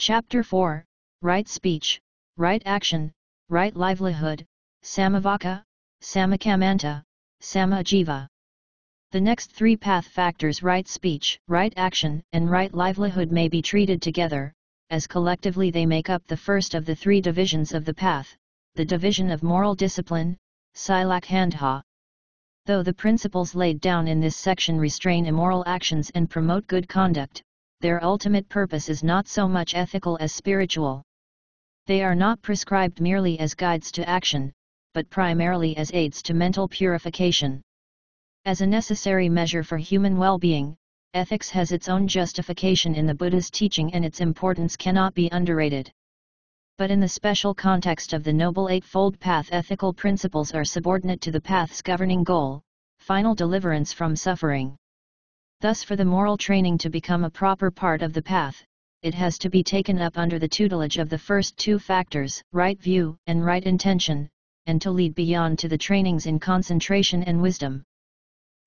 Chapter 4, Right Speech, Right Action, Right Livelihood, Samavaka, Samakamanta, Samajiva. The next three path factors, right speech, right action, and right livelihood, may be treated together, as collectively they make up the first of the three divisions of the path, the division of moral discipline, Silakhandha. Though the principles laid down in this section restrain immoral actions and promote good conduct, their ultimate purpose is not so much ethical as spiritual. They are not prescribed merely as guides to action, but primarily as aids to mental purification. As a necessary measure for human well-being, ethics has its own justification in the Buddha's teaching, and its importance cannot be underrated. But in the special context of the Noble Eightfold Path, ethical principles are subordinate to the path's governing goal, final deliverance from suffering. Thus, for the moral training to become a proper part of the path, it has to be taken up under the tutelage of the first two factors, right view and right intention, and to lead beyond to the trainings in concentration and wisdom.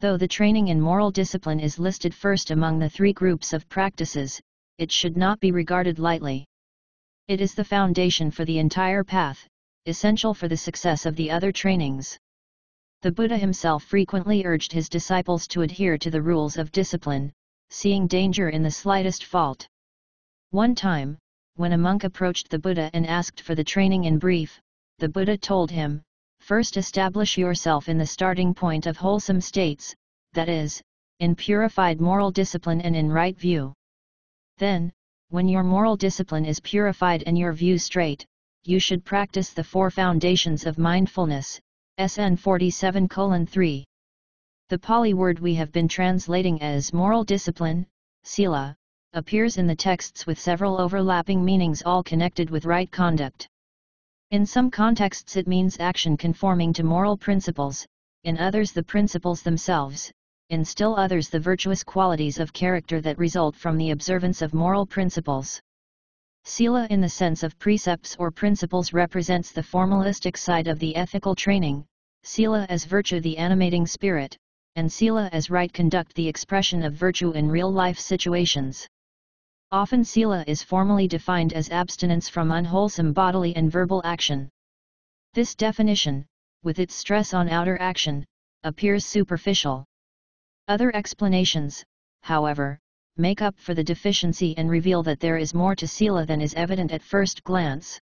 Though the training in moral discipline is listed first among the three groups of practices, it should not be regarded lightly. It is the foundation for the entire path, essential for the success of the other trainings. The Buddha himself frequently urged his disciples to adhere to the rules of discipline, seeing danger in the slightest fault. One time, when a monk approached the Buddha and asked for the training in brief, the Buddha told him, "First establish yourself in the starting point of wholesome states, that is, in purified moral discipline and in right view. Then, when your moral discipline is purified and your view straight, you should practice the four foundations of mindfulness." SN 47:3. The Pali word we have been translating as moral discipline, sila, appears in the texts with several overlapping meanings, all connected with right conduct. In some contexts it means action conforming to moral principles, in others the principles themselves, in still others the virtuous qualities of character that result from the observance of moral principles. Sila in the sense of precepts or principles represents the formalistic side of the ethical training, sila as virtue the animating spirit, and sila as right conduct the expression of virtue in real-life situations. Often sila is formally defined as abstinence from unwholesome bodily and verbal action. This definition, with its stress on outer action, appears superficial. Other explanations, however, make up for the deficiency and reveal that there is more to sila than is evident at first glance.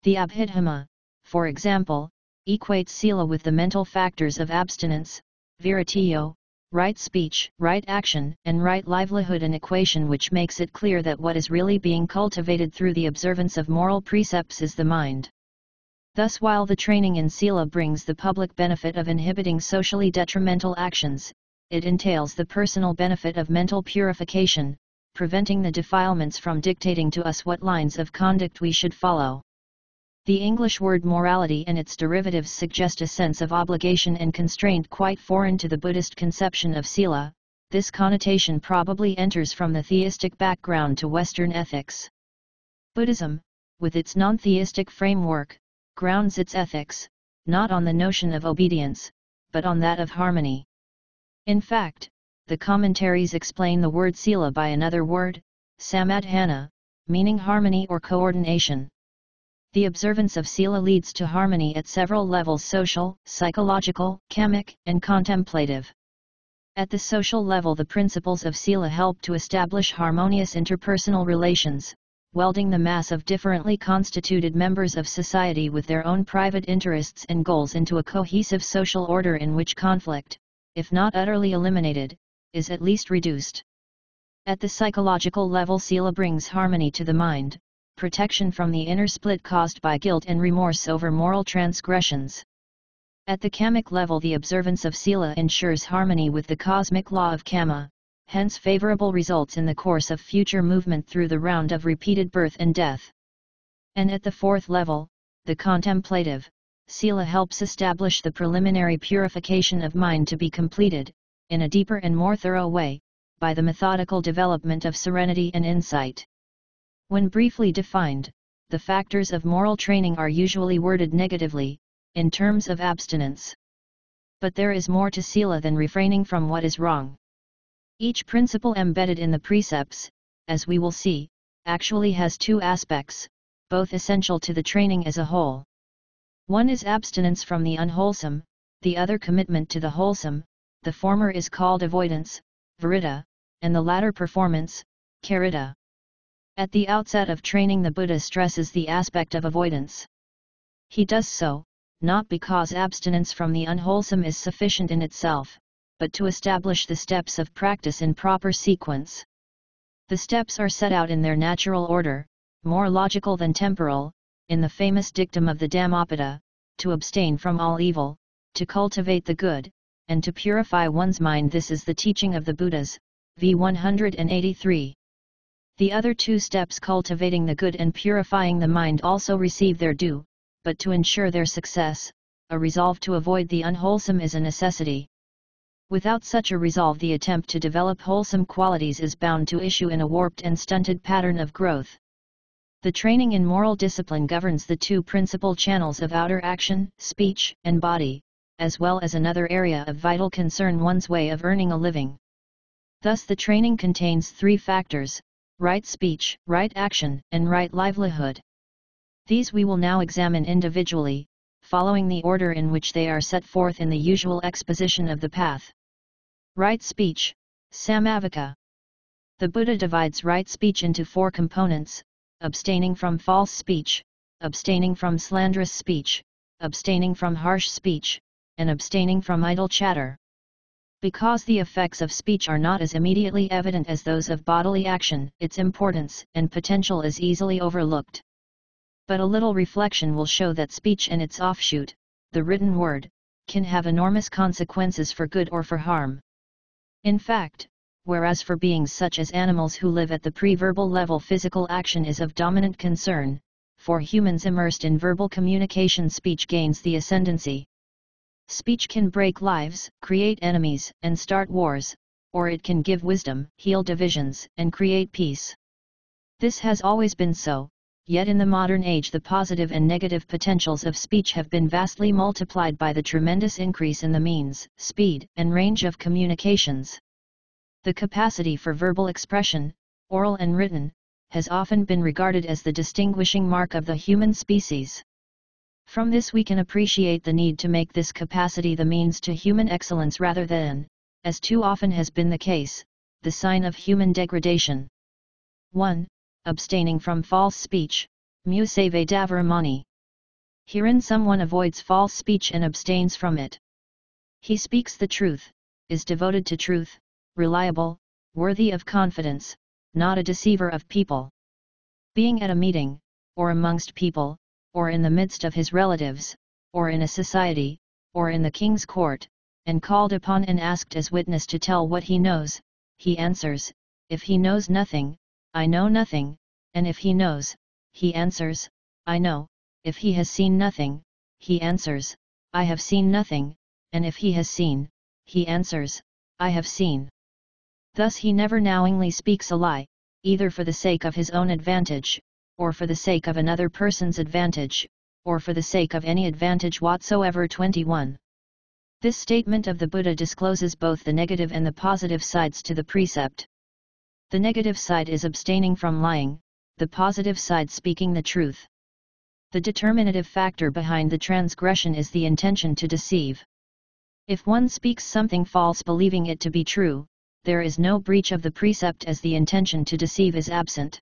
The Abhidhamma, for example, equates sila with the mental factors of abstinence, virattiyo, right speech, right action, and right livelihood, an equation which makes it clear that what is really being cultivated through the observance of moral precepts is the mind. Thus, while the training in sila brings the public benefit of inhibiting socially detrimental actions, it entails the personal benefit of mental purification, preventing the defilements from dictating to us what lines of conduct we should follow. The English word morality and its derivatives suggest a sense of obligation and constraint quite foreign to the Buddhist conception of sila. This connotation probably enters from the theistic background to Western ethics. Buddhism, with its non-theistic framework, grounds its ethics, not on the notion of obedience, but on that of harmony. In fact, the commentaries explain the word sila by another word, samadhana, meaning harmony or coordination. The observance of sila leads to harmony at several levels: social, psychological, kamic, and contemplative. At the social level, the principles of sila help to establish harmonious interpersonal relations, welding the mass of differently constituted members of society with their own private interests and goals into a cohesive social order in which conflict, if not utterly eliminated, is at least reduced. At the psychological level, sila brings harmony to the mind, protection from the inner split caused by guilt and remorse over moral transgressions. At the kamic level, the observance of sila ensures harmony with the cosmic law of karma, hence favorable results in the course of future movement through the round of repeated birth and death. And at the fourth level, the contemplative, sila helps establish the preliminary purification of mind to be completed, in a deeper and more thorough way, by the methodical development of serenity and insight. When briefly defined, the factors of moral training are usually worded negatively, in terms of abstinence. But there is more to sila than refraining from what is wrong. Each principle embedded in the precepts, as we will see, actually has two aspects, both essential to the training as a whole. One is abstinence from the unwholesome, the other commitment to the wholesome. The former is called avoidance, viridda, and the latter performance, caritta. At the outset of training, the Buddha stresses the aspect of avoidance. He does so, not because abstinence from the unwholesome is sufficient in itself, but to establish the steps of practice in proper sequence. The steps are set out in their natural order, more logical than temporal, in the famous dictum of the Dhammapada, to abstain from all evil, to cultivate the good, and to purify one's mind. This is the teaching of the Buddhas, v. 183. The other two steps, cultivating the good and purifying the mind, also receive their due, but to ensure their success, a resolve to avoid the unwholesome is a necessity. Without such a resolve, the attempt to develop wholesome qualities is bound to issue in a warped and stunted pattern of growth. The training in moral discipline governs the two principal channels of outer action, speech and body, as well as another area of vital concern, one's way of earning a living. Thus the training contains three factors: right speech, right action, and right livelihood. These we will now examine individually, following the order in which they are set forth in the usual exposition of the path. Right speech, Sammavaka. The Buddha divides right speech into four components: abstaining from false speech, abstaining from slanderous speech, abstaining from harsh speech, and abstaining from idle chatter. Because the effects of speech are not as immediately evident as those of bodily action, its importance and potential is easily overlooked. But a little reflection will show that speech and its offshoot, the written word, can have enormous consequences for good or for harm. In fact, whereas for beings such as animals who live at the pre-verbal level physical action is of dominant concern, for humans immersed in verbal communication speech gains the ascendancy. Speech can break lives, create enemies, and start wars, or it can give wisdom, heal divisions, and create peace. This has always been so, yet in the modern age the positive and negative potentials of speech have been vastly multiplied by the tremendous increase in the means, speed, and range of communications. The capacity for verbal expression, oral and written, has often been regarded as the distinguishing mark of the human species. From this we can appreciate the need to make this capacity the means to human excellence rather than, as too often has been the case, the sign of human degradation. 1. Abstaining from false speech, musave davramani. Herein someone avoids false speech and abstains from it. He speaks the truth, is devoted to truth, reliable, worthy of confidence, not a deceiver of people. Being at a meeting, or amongst people, or in the midst of his relatives, or in a society, or in the king's court, and called upon and asked as witness to tell what he knows, he answers, if he knows nothing, I know nothing, and if he knows, he answers, I know, if he has seen nothing, he answers, I have seen nothing, and if he has seen, he answers, I have seen. Thus he never knowingly speaks a lie, either for the sake of his own advantage, or for the sake of another person's advantage, or for the sake of any advantage whatsoever. 21. This statement of the Buddha discloses both the negative and the positive sides to the precept. The negative side is abstaining from lying, the positive side speaking the truth. The determinative factor behind the transgression is the intention to deceive. If one speaks something false believing it to be true, there is no breach of the precept as the intention to deceive is absent.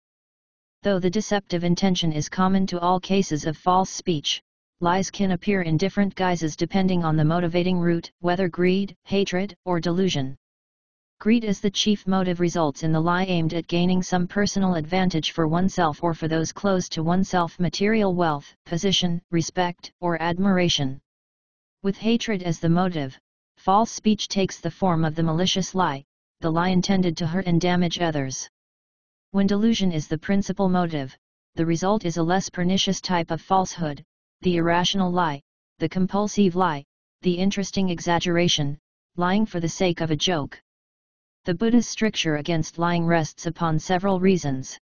Though the deceptive intention is common to all cases of false speech, lies can appear in different guises depending on the motivating root, whether greed, hatred, or delusion. Greed as the chief motive results in the lie aimed at gaining some personal advantage for oneself or for those close to oneself, material wealth, position, respect, or admiration. With hatred as the motive, false speech takes the form of the malicious lie, the lie intended to hurt and damage others. When delusion is the principal motive, the result is a less pernicious type of falsehood, the irrational lie, the compulsive lie, the interesting exaggeration, lying for the sake of a joke. The Buddha's stricture against lying rests upon several reasons.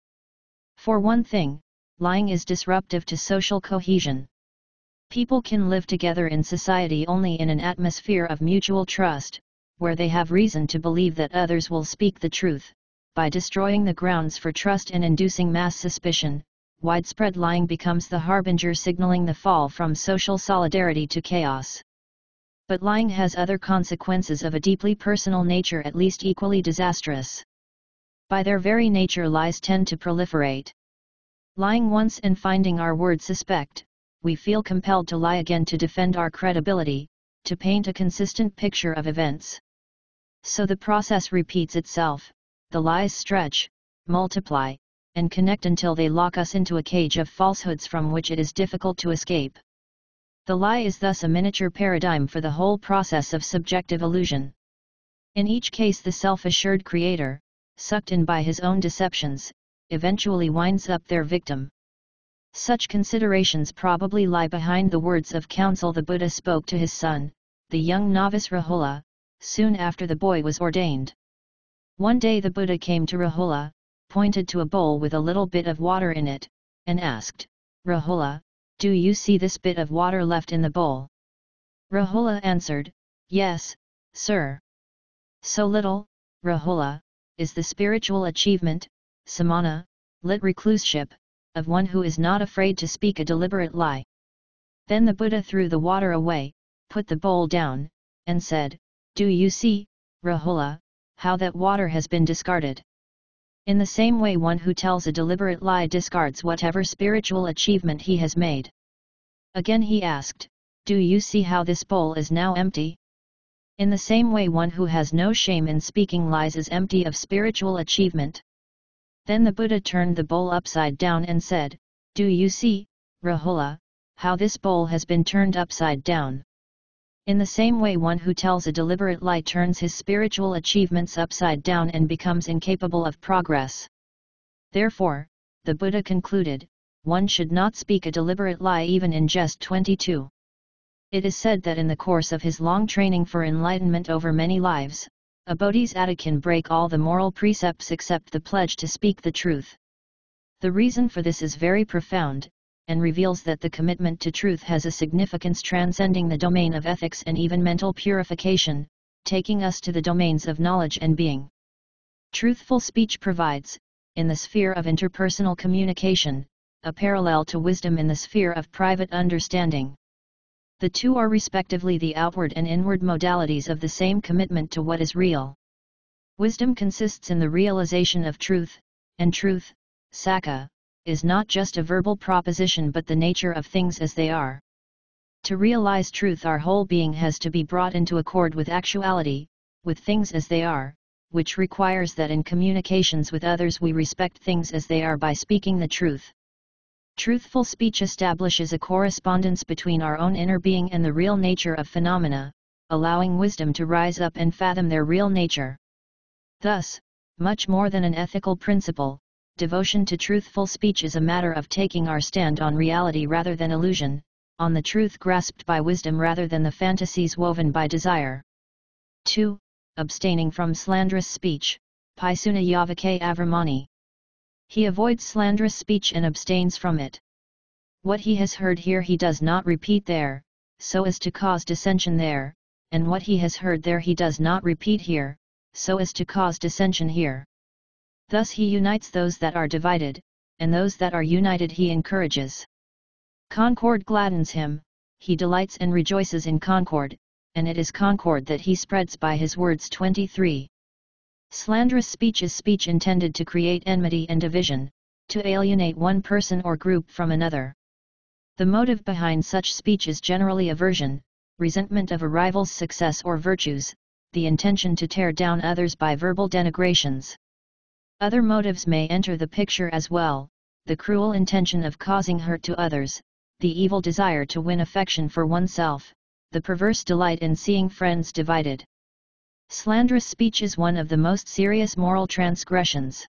For one thing, lying is disruptive to social cohesion. People can live together in society only in an atmosphere of mutual trust, where they have reason to believe that others will speak the truth, by destroying the grounds for trust and inducing mass suspicion, widespread lying becomes the harbinger signaling the fall from social solidarity to chaos. But lying has other consequences of a deeply personal nature at least equally disastrous. By their very nature, lies tend to proliferate. Lying once and finding our word suspect, we feel compelled to lie again to defend our credibility, to paint a consistent picture of events. So the process repeats itself, the lies stretch, multiply, and connect until they lock us into a cage of falsehoods from which it is difficult to escape. The lie is thus a miniature paradigm for the whole process of subjective illusion. In each case, the self-assured creator, sucked in by his own deceptions, eventually winds up their victim. Such considerations probably lie behind the words of counsel the Buddha spoke to his son, the young novice Rahula, soon after the boy was ordained. One day the Buddha came to Rahula, pointed to a bowl with a little bit of water in it, and asked, "Rahula, do you see this bit of water left in the bowl?" Rahula answered, "Yes, sir." So little, Rahula, is the spiritual achievement, samana, lit recluseship, of one who is not afraid to speak a deliberate lie. Then the Buddha threw the water away, put the bowl down, and said, "Do you see, Rahula, how that water has been discarded?" In the same way, one who tells a deliberate lie discards whatever spiritual achievement he has made. Again he asked, "Do you see how this bowl is now empty?" In the same way, one who has no shame in speaking lies is empty of spiritual achievement. Then the Buddha turned the bowl upside down and said, "Do you see, Rahula, how this bowl has been turned upside down?" In the same way, one who tells a deliberate lie turns his spiritual achievements upside down and becomes incapable of progress. Therefore, the Buddha concluded, one should not speak a deliberate lie even in jest 22. It is said that in the course of his long training for enlightenment over many lives, a bodhisattva can break all the moral precepts except the pledge to speak the truth. The reason for this is very profound, and reveals that the commitment to truth has a significance transcending the domain of ethics and even mental purification, taking us to the domains of knowledge and being. Truthful speech provides, in the sphere of interpersonal communication, a parallel to wisdom in the sphere of private understanding. The two are respectively the outward and inward modalities of the same commitment to what is real. Wisdom consists in the realization of truth, and truth, Sakka, is not just a verbal proposition but the nature of things as they are. To realize truth, our whole being has to be brought into accord with actuality, with things as they are, which requires that in communications with others we respect things as they are by speaking the truth. Truthful speech establishes a correspondence between our own inner being and the real nature of phenomena, allowing wisdom to rise up and fathom their real nature. Thus, much more than an ethical principle, devotion to truthful speech is a matter of taking our stand on reality rather than illusion, on the truth grasped by wisdom rather than the fantasies woven by desire. 2. Abstaining from slanderous speech, Paisuna Yavake Avramani. He avoids slanderous speech and abstains from it. What he has heard here he does not repeat there, so as to cause dissension there, and what he has heard there he does not repeat here, so as to cause dissension here. Thus he unites those that are divided, and those that are united he encourages. Concord gladdens him, he delights and rejoices in concord, and it is concord that he spreads by his words. 23. Slanderous speech is speech intended to create enmity and division, to alienate one person or group from another. The motive behind such speech is generally aversion, resentment of a rival's success or virtues, the intention to tear down others by verbal denigrations. Other motives may enter the picture as well, the cruel intention of causing hurt to others, the evil desire to win affection for oneself, the perverse delight in seeing friends divided. Slanderous speech is one of the most serious moral transgressions.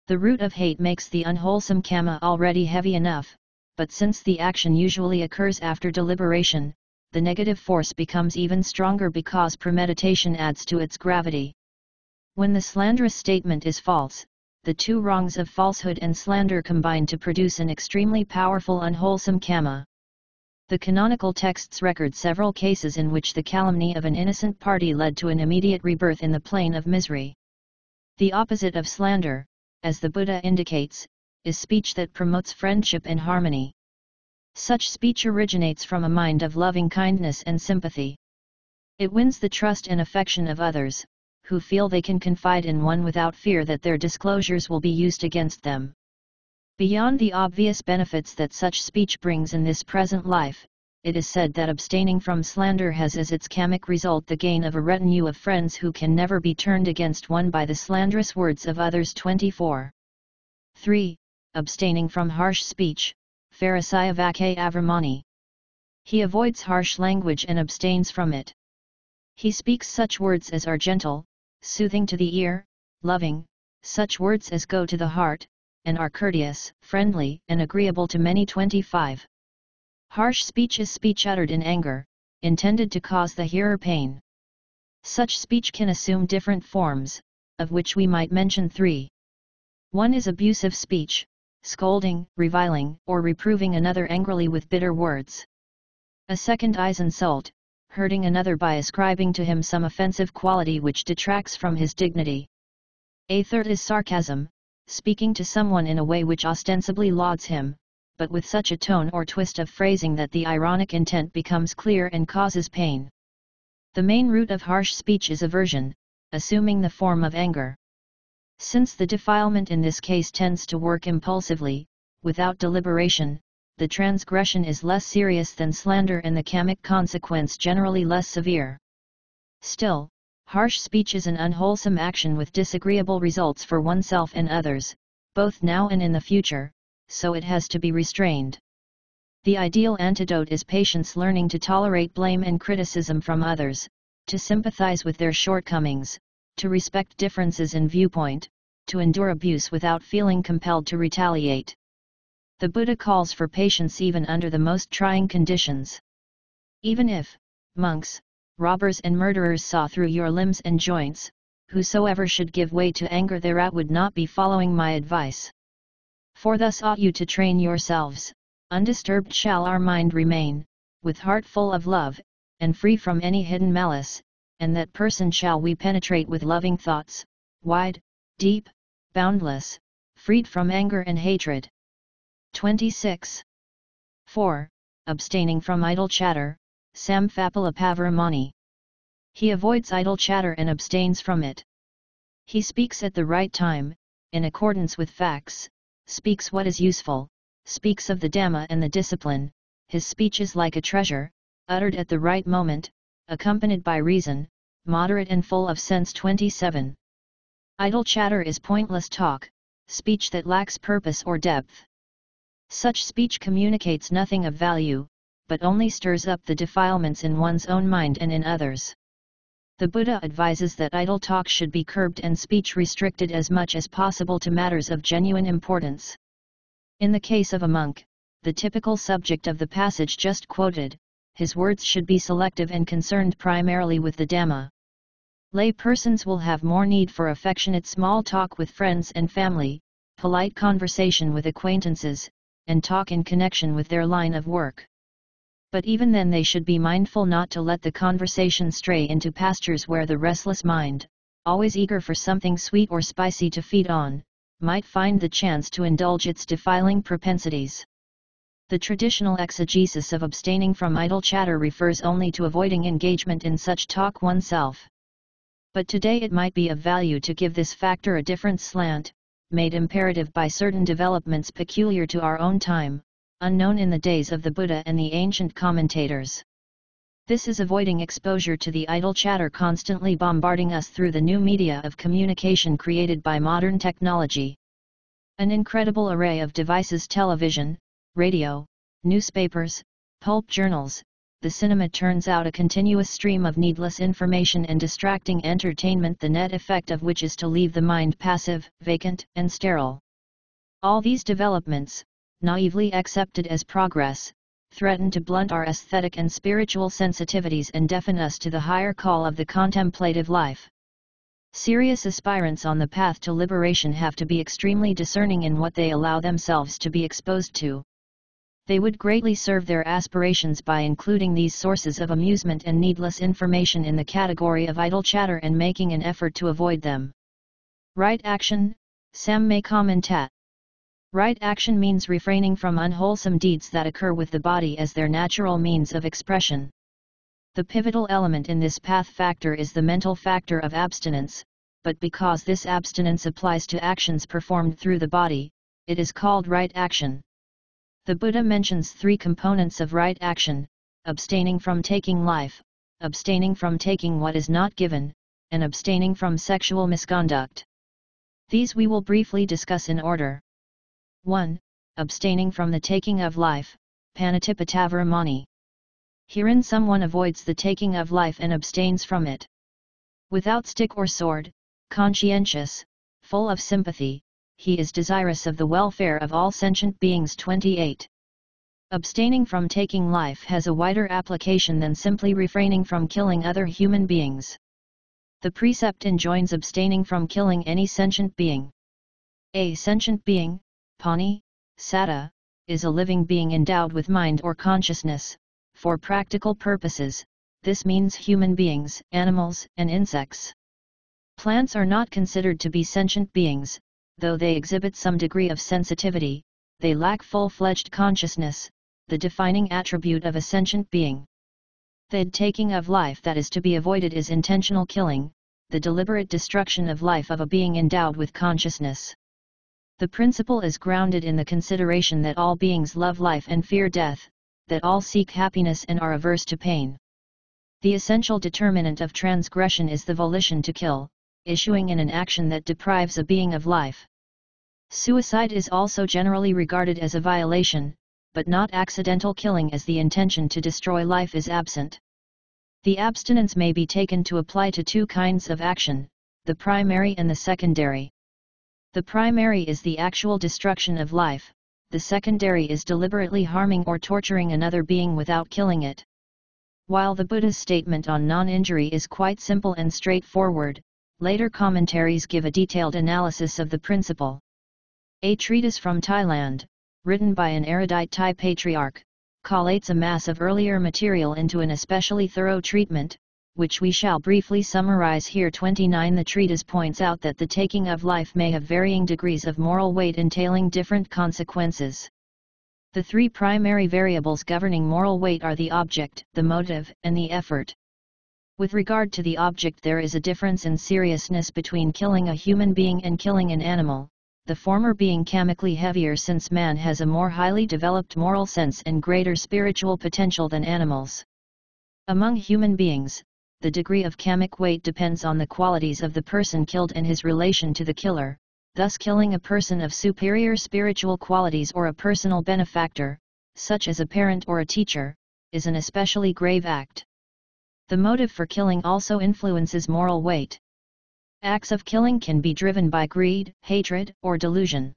The root of hate makes the unwholesome kamma already heavy enough, but since the action usually occurs after deliberation, the negative force becomes even stronger because premeditation adds to its gravity. When the slanderous statement is false, the two wrongs of falsehood and slander combine to produce an extremely powerful unwholesome kamma. The canonical texts record several cases in which the calumny of an innocent party led to an immediate rebirth in the plane of misery. The opposite of slander, as the Buddha indicates, is speech that promotes friendship and harmony. Such speech originates from a mind of loving kindness and sympathy. It wins the trust and affection of others, who feel they can confide in one without fear that their disclosures will be used against them. Beyond the obvious benefits that such speech brings in this present life, it is said that abstaining from slander has as its kamic result the gain of a retinue of friends who can never be turned against one by the slanderous words of others. 24. 3. Abstaining from harsh speech, Pharisaya Vake Avramani. He avoids harsh language and abstains from it. He speaks such words as are gentle, soothing to the ear, loving, such words as go to the heart, and are courteous, friendly, and agreeable to many. 25. Harsh speech is speech uttered in anger, intended to cause the hearer pain. Such speech can assume different forms, of which we might mention 3. One is abusive speech, scolding, reviling, or reproving another angrily with bitter words. A second is insult, hurting another by ascribing to him some offensive quality which detracts from his dignity. A third is sarcasm, speaking to someone in a way which ostensibly lauds him, but with such a tone or twist of phrasing that the ironic intent becomes clear and causes pain. The main root of harsh speech is aversion, assuming the form of anger. Since the defilement in this case tends to work impulsively, without deliberation, the transgression is less serious than slander and the kamic consequence generally less severe. Still, harsh speech is an unwholesome action with disagreeable results for oneself and others, both now and in the future, so it has to be restrained. The ideal antidote is patience, learning to tolerate blame and criticism from others, to sympathize with their shortcomings, to respect differences in viewpoint, to endure abuse without feeling compelled to retaliate. The Buddha calls for patience even under the most trying conditions. Even if, monks, robbers and murderers saw through your limbs and joints, whosoever should give way to anger thereat would not be following my advice. For thus ought you to train yourselves, undisturbed shall our mind remain, with heart full of love, and free from any hidden malice, and that person shall we penetrate with loving thoughts, wide, deep, boundless, freed from anger and hatred. 26. 4. Abstaining from idle chatter, Samphapala Pavaramani. He avoids idle chatter and abstains from it. He speaks at the right time, in accordance with facts, speaks what is useful, speaks of the Dhamma and the discipline. His speech is like a treasure, uttered at the right moment, accompanied by reason, moderate and full of sense. 27. Idle chatter is pointless talk, speech that lacks purpose or depth. Such speech communicates nothing of value, but only stirs up the defilements in one's own mind and in others. The Buddha advises that idle talk should be curbed and speech restricted as much as possible to matters of genuine importance. In the case of a monk, the typical subject of the passage just quoted, his words should be selective and concerned primarily with the Dhamma. Lay persons will have more need for affectionate small talk with friends and family, polite conversation with acquaintances, and talk in connection with their line of work. But even then they should be mindful not to let the conversation stray into pastures where the restless mind, always eager for something sweet or spicy to feed on, might find the chance to indulge its defiling propensities. The traditional exegesis of abstaining from idle chatter refers only to avoiding engagement in such talk oneself. But today it might be of value to give this factor a different slant, made imperative by certain developments peculiar to our own time, unknown in the days of the Buddha and the ancient commentators. This is avoiding exposure to the idle chatter constantly bombarding us through the new media of communication created by modern technology. An incredible array of devices: television, radio, newspapers, pulp journals, the cinema turns out a continuous stream of needless information and distracting entertainment, the net effect of which is to leave the mind passive, vacant, and sterile. All these developments, naively accepted as progress, threaten to blunt our aesthetic and spiritual sensitivities and deafen us to the higher call of the contemplative life. Serious aspirants on the path to liberation have to be extremely discerning in what they allow themselves to be exposed to. They would greatly serve their aspirations by including these sources of amusement and needless information in the category of idle chatter and making an effort to avoid them. Right action, Samma commentat. Right action means refraining from unwholesome deeds that occur with the body as their natural means of expression. The pivotal element in this path factor is the mental factor of abstinence, but because this abstinence applies to actions performed through the body, it is called right action. The Buddha mentions three components of right action: abstaining from taking life, abstaining from taking what is not given, and abstaining from sexual misconduct. These we will briefly discuss in order. 1. Abstaining from the taking of life, panatipatavramani. Herein someone avoids the taking of life and abstains from it. Without stick or sword, conscientious, full of sympathy, he is desirous of the welfare of all sentient beings. 28. Abstaining from taking life has a wider application than simply refraining from killing other human beings. The precept enjoins abstaining from killing any sentient being. A sentient being, pani, satta, is a living being endowed with mind or consciousness. For practical purposes, this means human beings, animals, and insects. Plants are not considered to be sentient beings, though they exhibit some degree of sensitivity. They lack full-fledged consciousness, the defining attribute of a sentient being. The taking of life that is to be avoided is intentional killing, the deliberate destruction of life of a being endowed with consciousness. The principle is grounded in the consideration that all beings love life and fear death, that all seek happiness and are averse to pain. The essential determinant of transgression is the volition to kill, issuing in an action that deprives a being of life. Suicide is also generally regarded as a violation, but not accidental killing, as the intention to destroy life is absent. The abstinence may be taken to apply to two kinds of action, the primary and the secondary. The primary is the actual destruction of life, the secondary is deliberately harming or torturing another being without killing it. While the Buddha's statement on non-injury is quite simple and straightforward, later commentaries give a detailed analysis of the principle. A treatise from Thailand, written by an erudite Thai patriarch, collates a mass of earlier material into an especially thorough treatment, which we shall briefly summarize here. 29. The treatise points out that the taking of life may have varying degrees of moral weight entailing different consequences. The three primary variables governing moral weight are the object, the motive, and the effort. With regard to the object, there is a difference in seriousness between killing a human being and killing an animal, the former being kamically heavier since man has a more highly developed moral sense and greater spiritual potential than animals. Among human beings, the degree of kamic weight depends on the qualities of the person killed and his relation to the killer. Thus killing a person of superior spiritual qualities or a personal benefactor, such as a parent or a teacher, is an especially grave act. The motive for killing also influences moral weight. Acts of killing can be driven by greed, hatred, or delusion.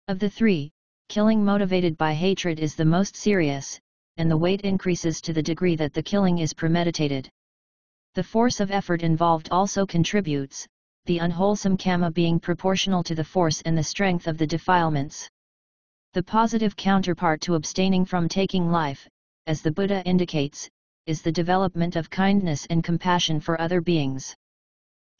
Of the three, killing motivated by hatred is the most serious, and the weight increases to the degree that the killing is premeditated. The force of effort involved also contributes, the unwholesome kamma being proportional to the force and the strength of the defilements. The positive counterpart to abstaining from taking life, as the Buddha indicates, is the development of kindness and compassion for other beings.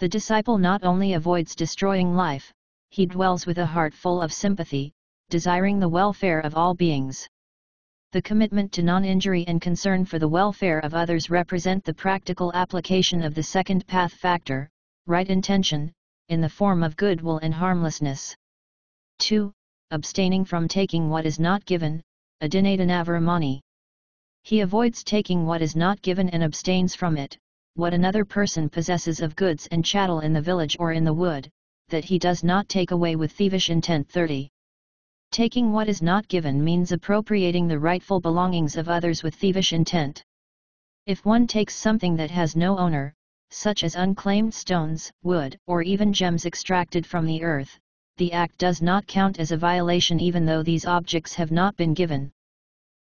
The disciple not only avoids destroying life, he dwells with a heart full of sympathy, desiring the welfare of all beings. The commitment to non-injury and concern for the welfare of others represent the practical application of the second path factor, right intention, in the form of goodwill and harmlessness. 2. Abstaining from taking what is not given, adinatanavarmani. He avoids taking what is not given and abstains from it, what another person possesses of goods and chattel in the village or in the wood, that he does not take away with thievish intent. 30. Taking what is not given means appropriating the rightful belongings of others with thievish intent. If one takes something that has no owner, such as unclaimed stones, wood, or even gems extracted from the earth, the act does not count as a violation even though these objects have not been given.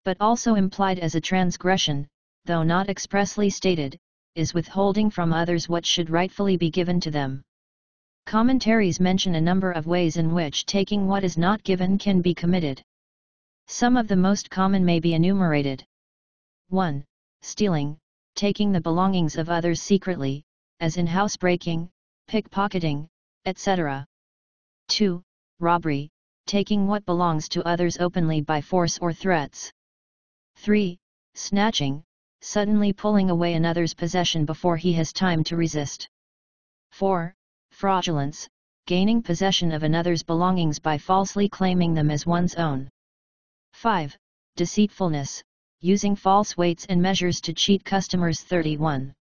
But also implied as a transgression, though not expressly stated, is withholding from others what should rightfully be given to them. Commentaries mention a number of ways in which taking what is not given can be committed. Some of the most common may be enumerated. 1. Stealing, taking the belongings of others secretly, as in housebreaking, pickpocketing, etc. 2. Robbery, taking what belongs to others openly by force or threats. 3. Snatching, suddenly pulling away another's possession before he has time to resist. 4. Fraudulence, gaining possession of another's belongings by falsely claiming them as one's own. 5. Deceitfulness, using false weights and measures to cheat customers. 31.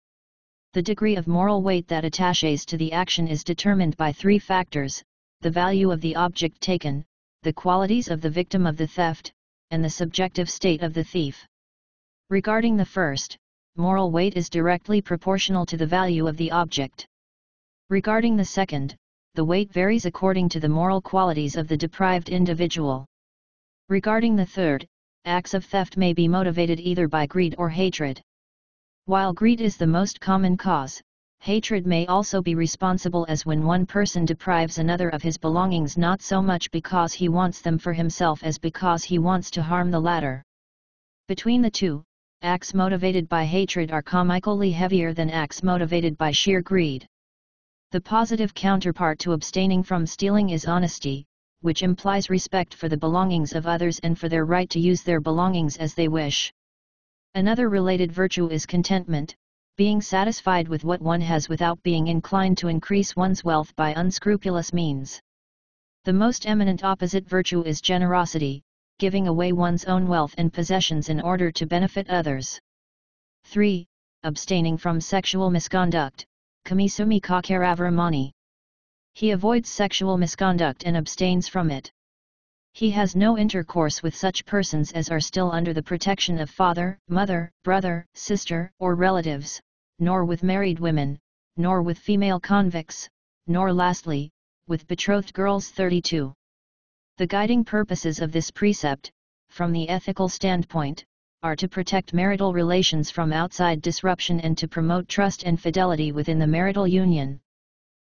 The degree of moral weight that attaches to the action is determined by three factors: the value of the object taken, the qualities of the victim of the theft, and the subjective state of the thief. Regarding the first, moral weight is directly proportional to the value of the object. Regarding the second, the weight varies according to the moral qualities of the deprived individual. Regarding the third, acts of theft may be motivated either by greed or hatred. While greed is the most common cause, hatred may also be responsible, as when one person deprives another of his belongings not so much because he wants them for himself as because he wants to harm the latter. Between the two, acts motivated by hatred are comically heavier than acts motivated by sheer greed. The positive counterpart to abstaining from stealing is honesty, which implies respect for the belongings of others and for their right to use their belongings as they wish. Another related virtue is contentment, being satisfied with what one has without being inclined to increase one's wealth by unscrupulous means. The most eminent opposite virtue is generosity, giving away one's own wealth and possessions in order to benefit others. 3. Abstaining from sexual misconduct, kamisumi kakaravramani. He avoids sexual misconduct and abstains from it. He has no intercourse with such persons as are still under the protection of father, mother, brother, sister, or relatives, nor with married women, nor with female convicts, nor lastly, with betrothed girls. 32. The guiding purposes of this precept, from the ethical standpoint, are to protect marital relations from outside disruption and to promote trust and fidelity within the marital union.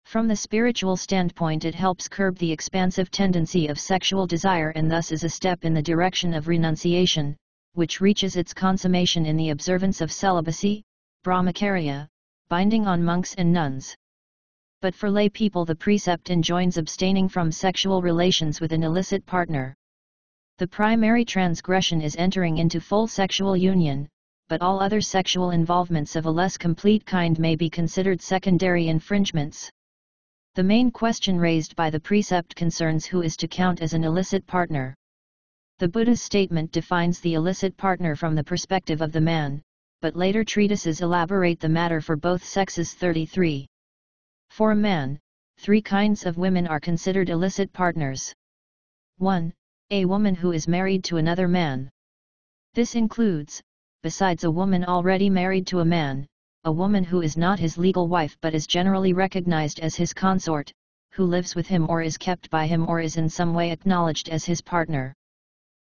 From the spiritual standpoint, it helps curb the expansive tendency of sexual desire and thus is a step in the direction of renunciation, which reaches its consummation in the observance of celibacy, brahmacharya, binding on monks and nuns. But for lay people, the precept enjoins abstaining from sexual relations with an illicit partner. The primary transgression is entering into full sexual union, but all other sexual involvements of a less complete kind may be considered secondary infringements. The main question raised by the precept concerns who is to count as an illicit partner. The Buddha's statement defines the illicit partner from the perspective of the man, but later treatises elaborate the matter for both sexes. 33. For a man, three kinds of women are considered illicit partners. 1. A woman who is married to another man. This includes, besides a woman already married to a man, a woman who is not his legal wife but is generally recognized as his consort, who lives with him or is kept by him or is in some way acknowledged as his partner.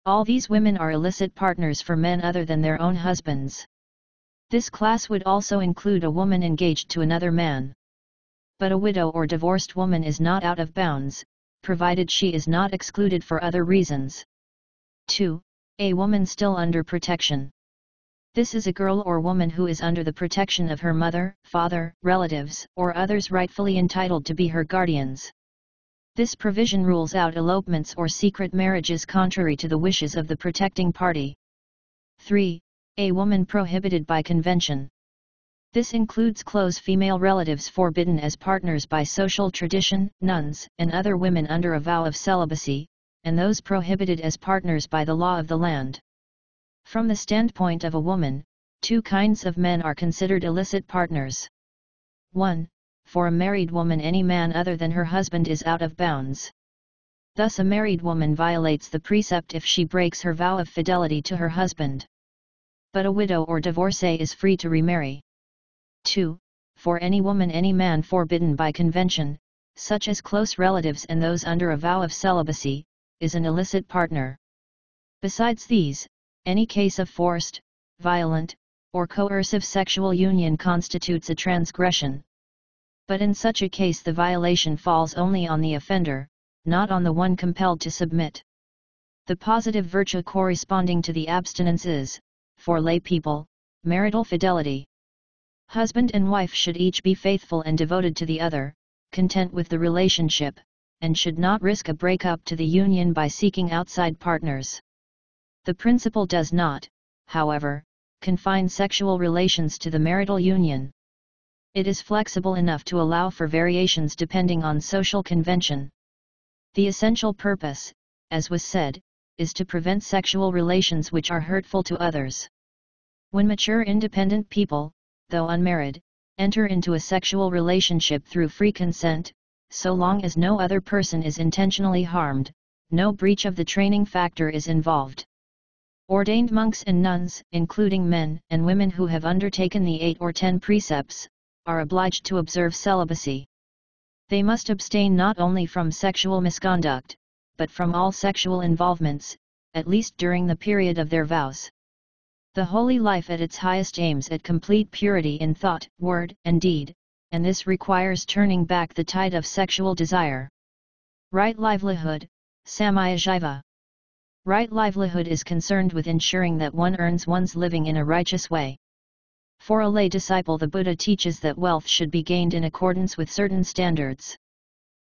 All these women are illicit partners for men other than their own husbands. This class would also include a woman engaged to another man. But a widow or divorced woman is not out of bounds, provided she is not excluded for other reasons. 2. A woman still under protection. This is a girl or woman who is under the protection of her mother, father, relatives, or others rightfully entitled to be her guardians. This provision rules out elopements or secret marriages contrary to the wishes of the protecting party. 3. A woman prohibited by convention. This includes close female relatives forbidden as partners by social tradition, nuns, and other women under a vow of celibacy, and those prohibited as partners by the law of the land. From the standpoint of a woman, two kinds of men are considered illicit partners. 1. For a married woman, any man other than her husband is out of bounds. Thus a married woman violates the precept if she breaks her vow of fidelity to her husband. But a widow or divorcee is free to remarry. 2. For any woman, any man forbidden by convention, such as close relatives and those under a vow of celibacy, is an illicit partner. Besides these, any case of forced, violent, or coercive sexual union constitutes a transgression. But in such a case the violation falls only on the offender, not on the one compelled to submit. The positive virtue corresponding to the abstinence is, for lay people, marital fidelity. Husband and wife should each be faithful and devoted to the other, content with the relationship, and should not risk a breakup to the union by seeking outside partners. The principle does not, however, confine sexual relations to the marital union. It is flexible enough to allow for variations depending on social convention. The essential purpose, as was said, is to prevent sexual relations which are hurtful to others. When mature independent people, though unmarried, enter into a sexual relationship through free consent, so long as no other person is intentionally harmed, no breach of the training factor is involved. Ordained monks and nuns, including men and women who have undertaken the 8 or 10 precepts, are obliged to observe celibacy. They must abstain not only from sexual misconduct, but from all sexual involvements, at least during the period of their vows. The holy life at its highest aims at complete purity in thought, word, and deed, and this requires turning back the tide of sexual desire. Right livelihood, Samma. Right livelihood is concerned with ensuring that one earns one's living in a righteous way. For a lay disciple, the Buddha teaches that wealth should be gained in accordance with certain standards.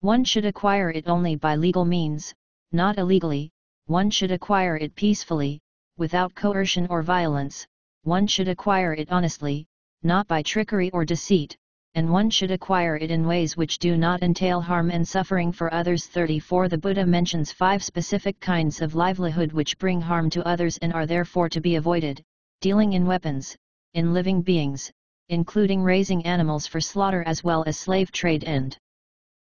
One should acquire it only by legal means, not illegally. One should acquire it peacefully, without coercion or violence. One should acquire it honestly, not by trickery or deceit, and one should acquire it in ways which do not entail harm and suffering for others. 34 The Buddha mentions 5 specific kinds of livelihood which bring harm to others and are therefore to be avoided: dealing in weapons, in living beings, including raising animals for slaughter as well as slave trade, and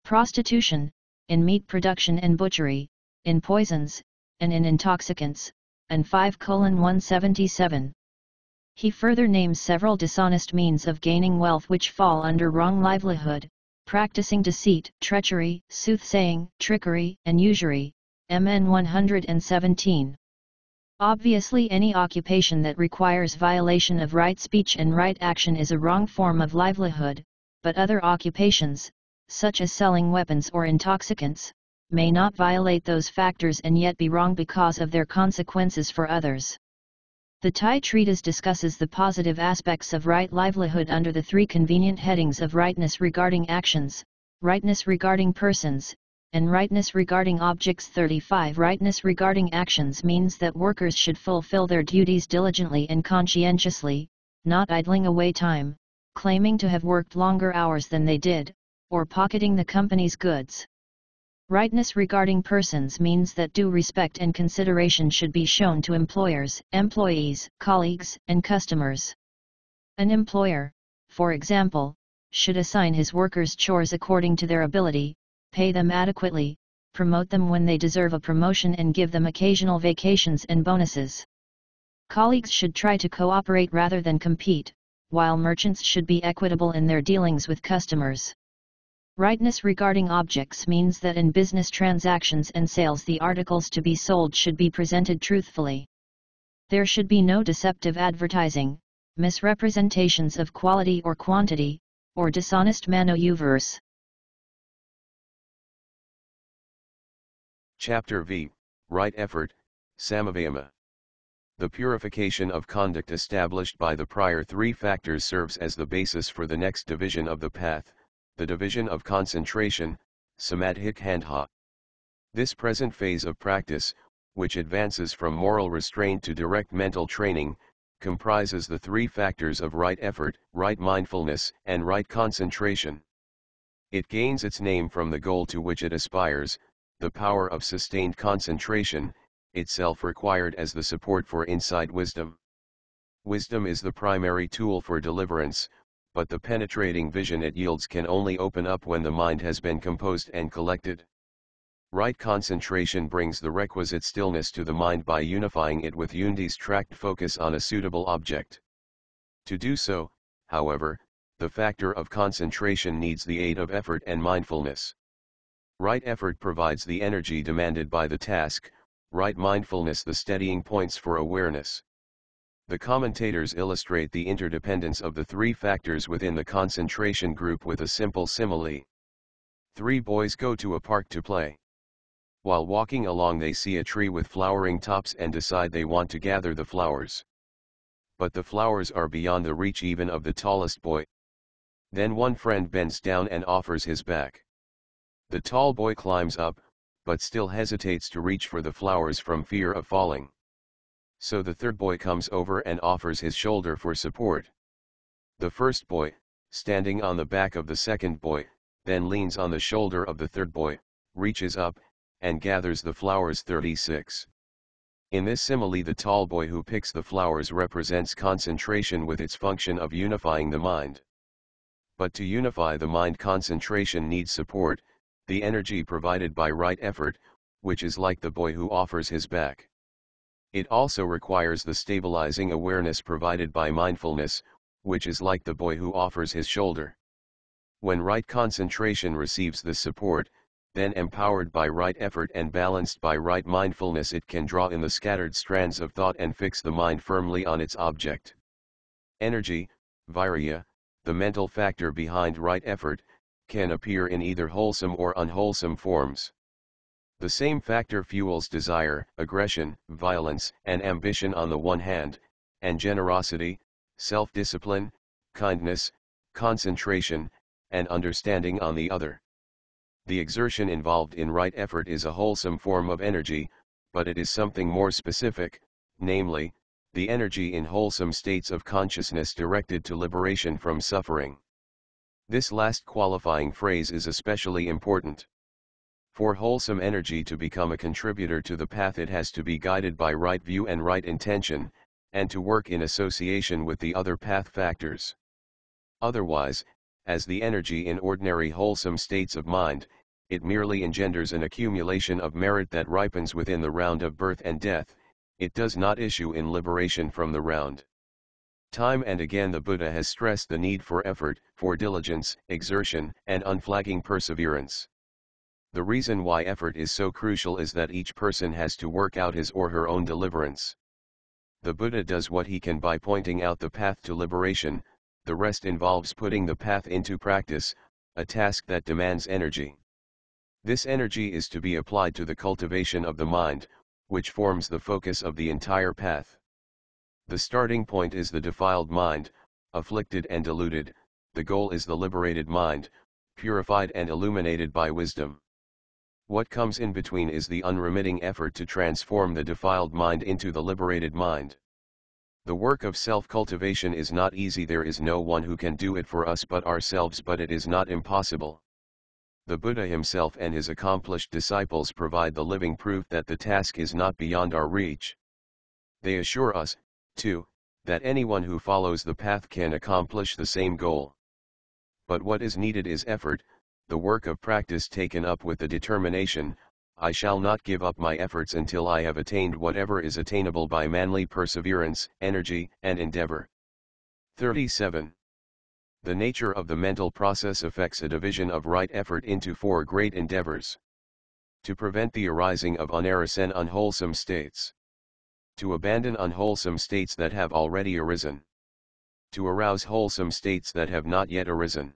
prostitution, in meat production and butchery, in poisons, and in intoxicants, and 5:177. He further names several dishonest means of gaining wealth which fall under wrong livelihood: practicing deceit, treachery, soothsaying, trickery, and usury, MN 117. Obviously, any occupation that requires violation of right speech and right action is a wrong form of livelihood, but other occupations, such as selling weapons or intoxicants, may not violate those factors and yet be wrong because of their consequences for others. The Thai treatise discusses the positive aspects of right livelihood under the 3 convenient headings of rightness regarding actions, rightness regarding persons, and rightness regarding objects. 35 Rightness regarding actions means that workers should fulfill their duties diligently and conscientiously, not idling away time, claiming to have worked longer hours than they did, or pocketing the company's goods. Rightness regarding persons means that due respect and consideration should be shown to employers, employees, colleagues, and customers. An employer, for example, should assign his workers chores according to their ability, pay them adequately, promote them when they deserve a promotion, and give them occasional vacations and bonuses. Colleagues should try to cooperate rather than compete, while merchants should be equitable in their dealings with customers. Rightness regarding objects means that in business transactions and sales the articles to be sold should be presented truthfully. There should be no deceptive advertising, misrepresentations of quality or quantity, or dishonest maneuvers. Chapter V, Right Effort, Samma. The purification of conduct established by the prior 3 factors serves as the basis for the next division of the path, the division of concentration, samadhikandha. This present phase of practice, which advances from moral restraint to direct mental training, comprises the 3 factors of right effort, right mindfulness, and right concentration. It gains its name from the goal to which it aspires, the power of sustained concentration, itself required as the support for insight wisdom. Wisdom is the primary tool for deliverance, but the penetrating vision it yields can only open up when the mind has been composed and collected. Right concentration brings the requisite stillness to the mind by unifying it with Yundi's tract focus on a suitable object. To do so, however, the factor of concentration needs the aid of effort and mindfulness. Right effort provides the energy demanded by the task, right mindfulness the steadying points for awareness. The commentators illustrate the interdependence of the 3 factors within the concentration group with a simple simile. 3 boys go to a park to play. While walking along they see a tree with flowering tops and decide they want to gather the flowers. But the flowers are beyond the reach even of the tallest boy. Then one friend bends down and offers his back. The tall boy climbs up, but still hesitates to reach for the flowers from fear of falling. So the third boy comes over and offers his shoulder for support. The first boy, standing on the back of the second boy, then leans on the shoulder of the third boy, reaches up, and gathers the flowers. 36. In this simile, the tall boy who picks the flowers represents concentration with its function of unifying the mind. But to unify the mind, concentration needs support, the energy provided by right effort, which is like the boy who offers his back. It also requires the stabilizing awareness provided by mindfulness, which is like the boy who offers his shoulder. When right concentration receives the support, then empowered by right effort and balanced by right mindfulness, it can draw in the scattered strands of thought and fix the mind firmly on its object. Energy, virya, the mental factor behind right effort, can appear in either wholesome or unwholesome forms. The same factor fuels desire, aggression, violence, and ambition on the one hand, and generosity, self-discipline, kindness, concentration, and understanding on the other. The exertion involved in right effort is a wholesome form of energy, but it is something more specific, namely, the energy in wholesome states of consciousness directed to liberation from suffering. This last qualifying phrase is especially important. For wholesome energy to become a contributor to the path, it has to be guided by right view and right intention, and to work in association with the other path factors. Otherwise, as the energy in ordinary wholesome states of mind, it merely engenders an accumulation of merit that ripens within the round of birth and death, it does not issue in liberation from the round. Time and again the Buddha has stressed the need for effort, for diligence, exertion, and unflagging perseverance. The reason why effort is so crucial is that each person has to work out his or her own deliverance. The Buddha does what he can by pointing out the path to liberation, the rest involves putting the path into practice, a task that demands energy. This energy is to be applied to the cultivation of the mind, which forms the focus of the entire path. The starting point is the defiled mind, afflicted and deluded, the goal is the liberated mind, purified and illuminated by wisdom. What comes in between is the unremitting effort to transform the defiled mind into the liberated mind. The work of self-cultivation is not easy. There is no one who can do it for us but ourselves, but it is not impossible. The Buddha himself and his accomplished disciples provide the living proof that the task is not beyond our reach. They assure us, too, that anyone who follows the path can accomplish the same goal. But what is needed is effort, the work of practice taken up with the determination, I shall not give up my efforts until I have attained whatever is attainable by manly perseverance, energy, and endeavor. 37. The nature of the mental process affects a division of right effort into four great endeavors. To prevent the arising of unarisen unwholesome states. To abandon unwholesome states that have already arisen. To arouse wholesome states that have not yet arisen.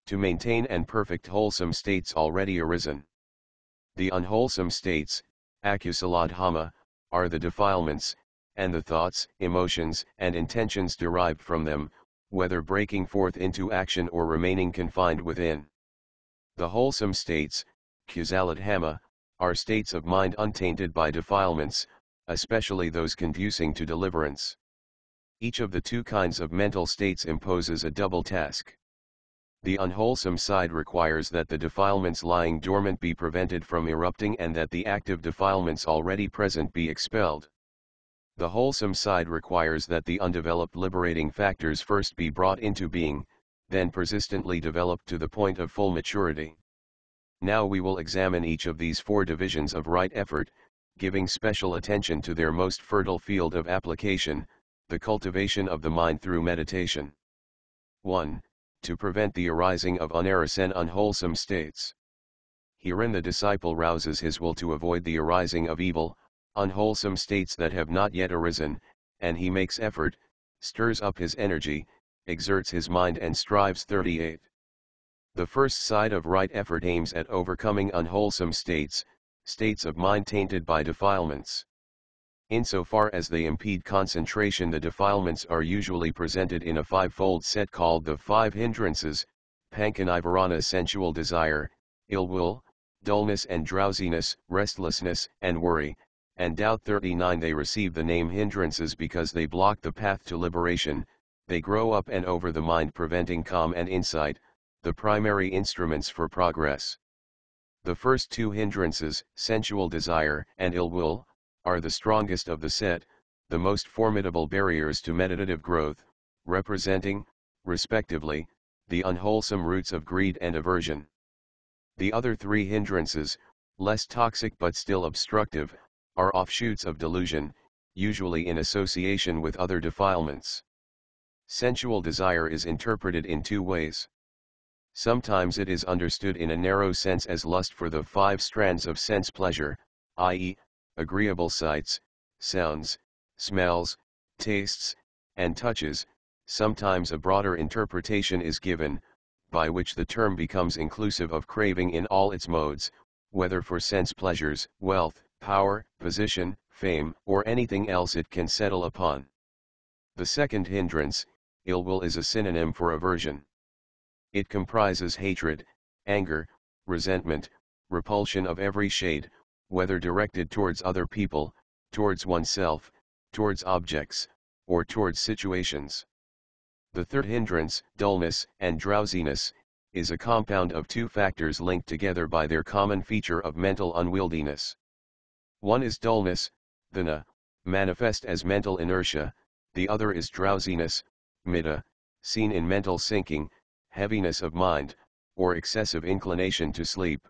To maintain and perfect wholesome states already arisen. The unwholesome states, akusaladhamma, are the defilements, and the thoughts, emotions, and intentions derived from them, whether breaking forth into action or remaining confined within. The wholesome states, kusaladhamma, are states of mind untainted by defilements, especially those conducing to deliverance. Each of the two kinds of mental states imposes a double task. The unwholesome side requires that the defilements lying dormant be prevented from erupting and that the active defilements already present be expelled. The wholesome side requires that the undeveloped liberating factors first be brought into being, then persistently developed to the point of full maturity. Now we will examine each of these four divisions of right effort, giving special attention to their most fertile field of application, the cultivation of the mind through meditation. 1. To prevent the arising of unarisen unwholesome states. Herein the disciple rouses his will to avoid the arising of evil, unwholesome states that have not yet arisen, and he makes effort, stirs up his energy, exerts his mind and strives. 38. The first side of right effort aims at overcoming unwholesome states, states of mind tainted by defilements. Insofar as they impede concentration, the defilements are usually presented in a fivefold set called the five hindrances: pankanivarana, sensual desire, ill will, dullness and drowsiness, restlessness and worry, and doubt. 39. They receive the name hindrances because they block the path to liberation. They grow up and over the mind, preventing calm and insight, the primary instruments for progress. The first two hindrances, sensual desire and ill will, are the strongest of the set, the most formidable barriers to meditative growth, representing, respectively, the unwholesome roots of greed and aversion. The other three hindrances, less toxic but still obstructive, are offshoots of delusion, usually in association with other defilements. Sensual desire is interpreted in two ways. Sometimes it is understood in a narrow sense as lust for the five strands of sense pleasure, i.e., agreeable sights, sounds, smells, tastes, and touches. Sometimes a broader interpretation is given, by which the term becomes inclusive of craving in all its modes, whether for sense pleasures, wealth, power, position, fame, or anything else it can settle upon. The second hindrance, ill will, is a synonym for aversion. It comprises hatred, anger, resentment, repulsion of every shade, whether directed towards other people, towards oneself, towards objects, or towards situations. The third hindrance, dullness and drowsiness, is a compound of two factors linked together by their common feature of mental unwieldiness. One is dullness, dana, manifest as mental inertia; the other is drowsiness, mitta, seen in mental sinking, heaviness of mind, or excessive inclination to sleep.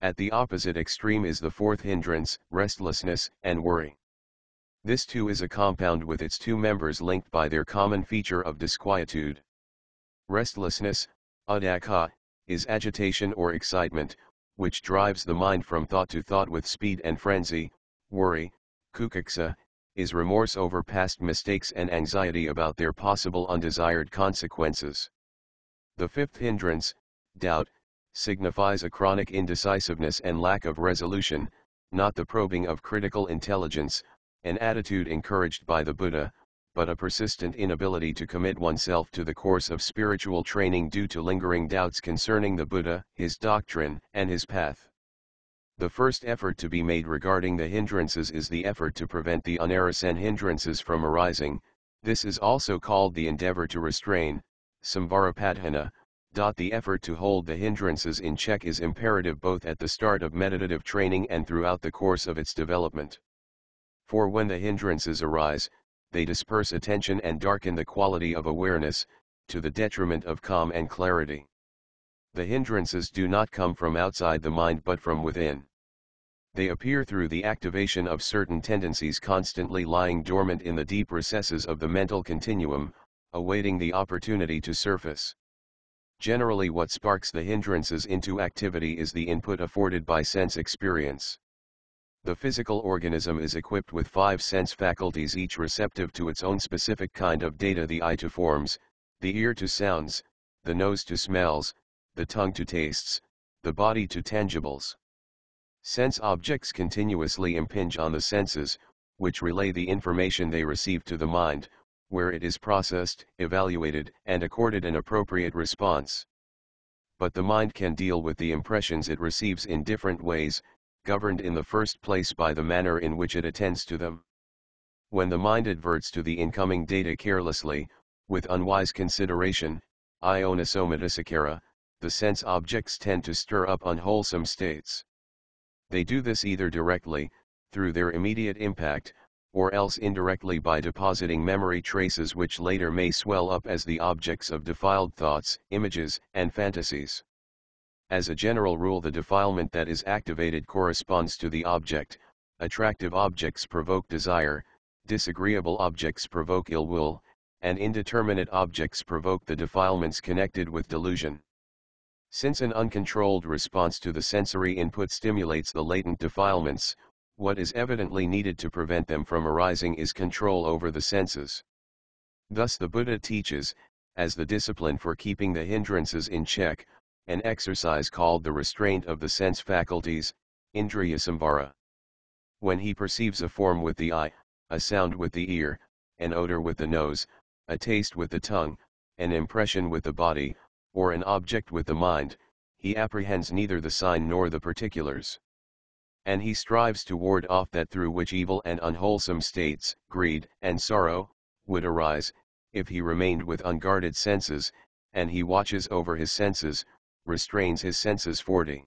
At the opposite extreme is the fourth hindrance, restlessness and worry. This too is a compound with its two members linked by their common feature of disquietude. Restlessness, uddhaka, is agitation or excitement, which drives the mind from thought to thought with speed and frenzy. Worry, kukuksa, is remorse over past mistakes and anxiety about their possible undesired consequences. The fifth hindrance, doubt, signifies a chronic indecisiveness and lack of resolution, not the probing of critical intelligence, an attitude encouraged by the Buddha, but a persistent inability to commit oneself to the course of spiritual training due to lingering doubts concerning the Buddha, his doctrine, and his path. The first effort to be made regarding the hindrances is the effort to prevent the unarasan hindrances from arising. This is also called the endeavor to restrain, samvarapadhana. The effort to hold the hindrances in check is imperative both at the start of meditative training and throughout the course of its development. For when the hindrances arise, they disperse attention and darken the quality of awareness, to the detriment of calm and clarity. The hindrances do not come from outside the mind but from within. They appear through the activation of certain tendencies constantly lying dormant in the deep recesses of the mental continuum, awaiting the opportunity to surface. Generally, what sparks the hindrances into activity is the input afforded by sense experience. The physical organism is equipped with five sense faculties, each receptive to its own specific kind of data: the eye to forms, the ear to sounds, the nose to smells, the tongue to tastes, the body to tangibles. Sense objects continuously impinge on the senses, which relay the information they receive to the mind, where it is processed, evaluated, and accorded an appropriate response. But the mind can deal with the impressions it receives in different ways, governed in the first place by the manner in which it attends to them. When the mind adverts to the incoming data carelessly, with unwise consideration, ionasomatisakara, the sense objects tend to stir up unwholesome states. They do this either directly, through their immediate impact, or else indirectly by depositing memory traces which later may swell up as the objects of defiled thoughts, images, and fantasies. As a general rule, the defilement that is activated corresponds to the object. Attractive objects provoke desire, disagreeable objects provoke ill will, and indeterminate objects provoke the defilements connected with delusion. Since an uncontrolled response to the sensory input stimulates the latent defilements, what is evidently needed to prevent them from arising is control over the senses. Thus the Buddha teaches, as the discipline for keeping the hindrances in check, an exercise called the restraint of the sense faculties, indriya samvara. When he perceives a form with the eye, a sound with the ear, an odor with the nose, a taste with the tongue, an impression with the body, or an object with the mind, he apprehends neither the sign nor the particulars. And he strives to ward off that through which evil and unwholesome states, greed and sorrow, would arise, if he remained with unguarded senses, and he watches over his senses, restrains his senses. 40.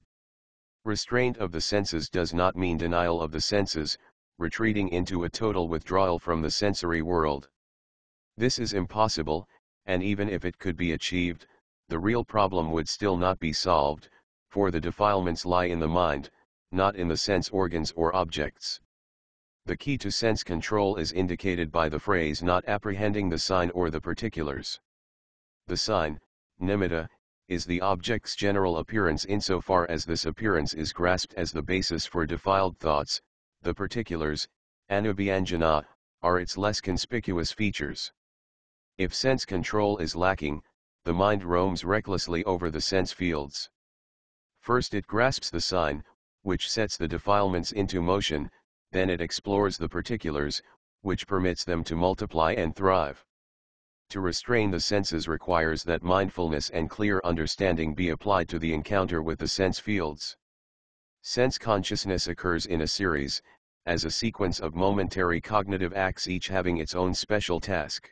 Restraint of the senses does not mean denial of the senses, retreating into a total withdrawal from the sensory world. This is impossible, and even if it could be achieved, the real problem would still not be solved, for the defilements lie in the mind, not in the sense organs or objects. The key to sense control is indicated by the phrase not apprehending the sign or the particulars. The sign, nimitta, is the object's general appearance insofar as this appearance is grasped as the basis for defiled thoughts. The particulars, anubhyanjana, are its less conspicuous features. If sense control is lacking, the mind roams recklessly over the sense fields. First it grasps the sign, which sets the defilements into motion, then it explores the particulars, which permits them to multiply and thrive. To restrain the senses requires that mindfulness and clear understanding be applied to the encounter with the sense fields. Sense consciousness occurs in a series, as a sequence of momentary cognitive acts each having its own special task.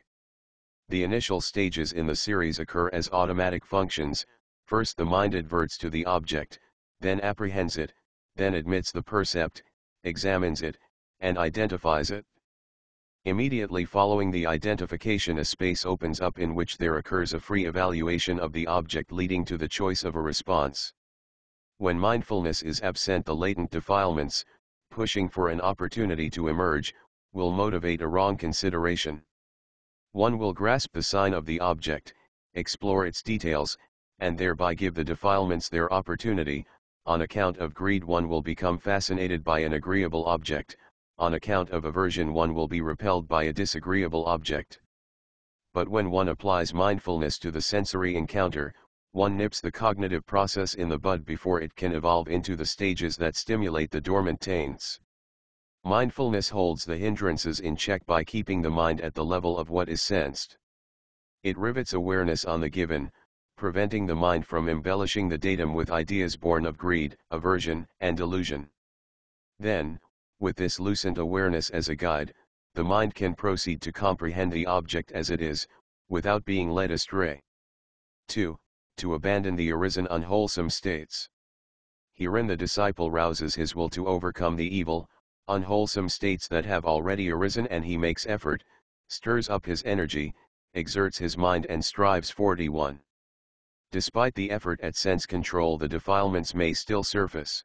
The initial stages in the series occur as automatic functions. First the mind adverts to the object, then apprehends it, then admits the percept, examines it, and identifies it. Immediately following the identification a space opens up in which there occurs a free evaluation of the object leading to the choice of a response. When mindfulness is absent, the latent defilements, pushing for an opportunity to emerge, will motivate a wrong consideration. One will grasp the sign of the object, explore its details, and thereby give the defilements their opportunity. On account of greed one will become fascinated by an agreeable object, on account of aversion one will be repelled by a disagreeable object. But when one applies mindfulness to the sensory encounter, one nips the cognitive process in the bud before it can evolve into the stages that stimulate the dormant taints. Mindfulness holds the hindrances in check by keeping the mind at the level of what is sensed. It rivets awareness on the given, preventing the mind from embellishing the datum with ideas born of greed, aversion, and delusion. Then, with this loosened awareness as a guide, the mind can proceed to comprehend the object as it is, without being led astray. 2. To abandon the arisen unwholesome states. Herein the disciple rouses his will to overcome the evil, unwholesome states that have already arisen, and he makes effort, stirs up his energy, exerts his mind and strives. 41. Despite the effort at sense control, the defilements may still surface.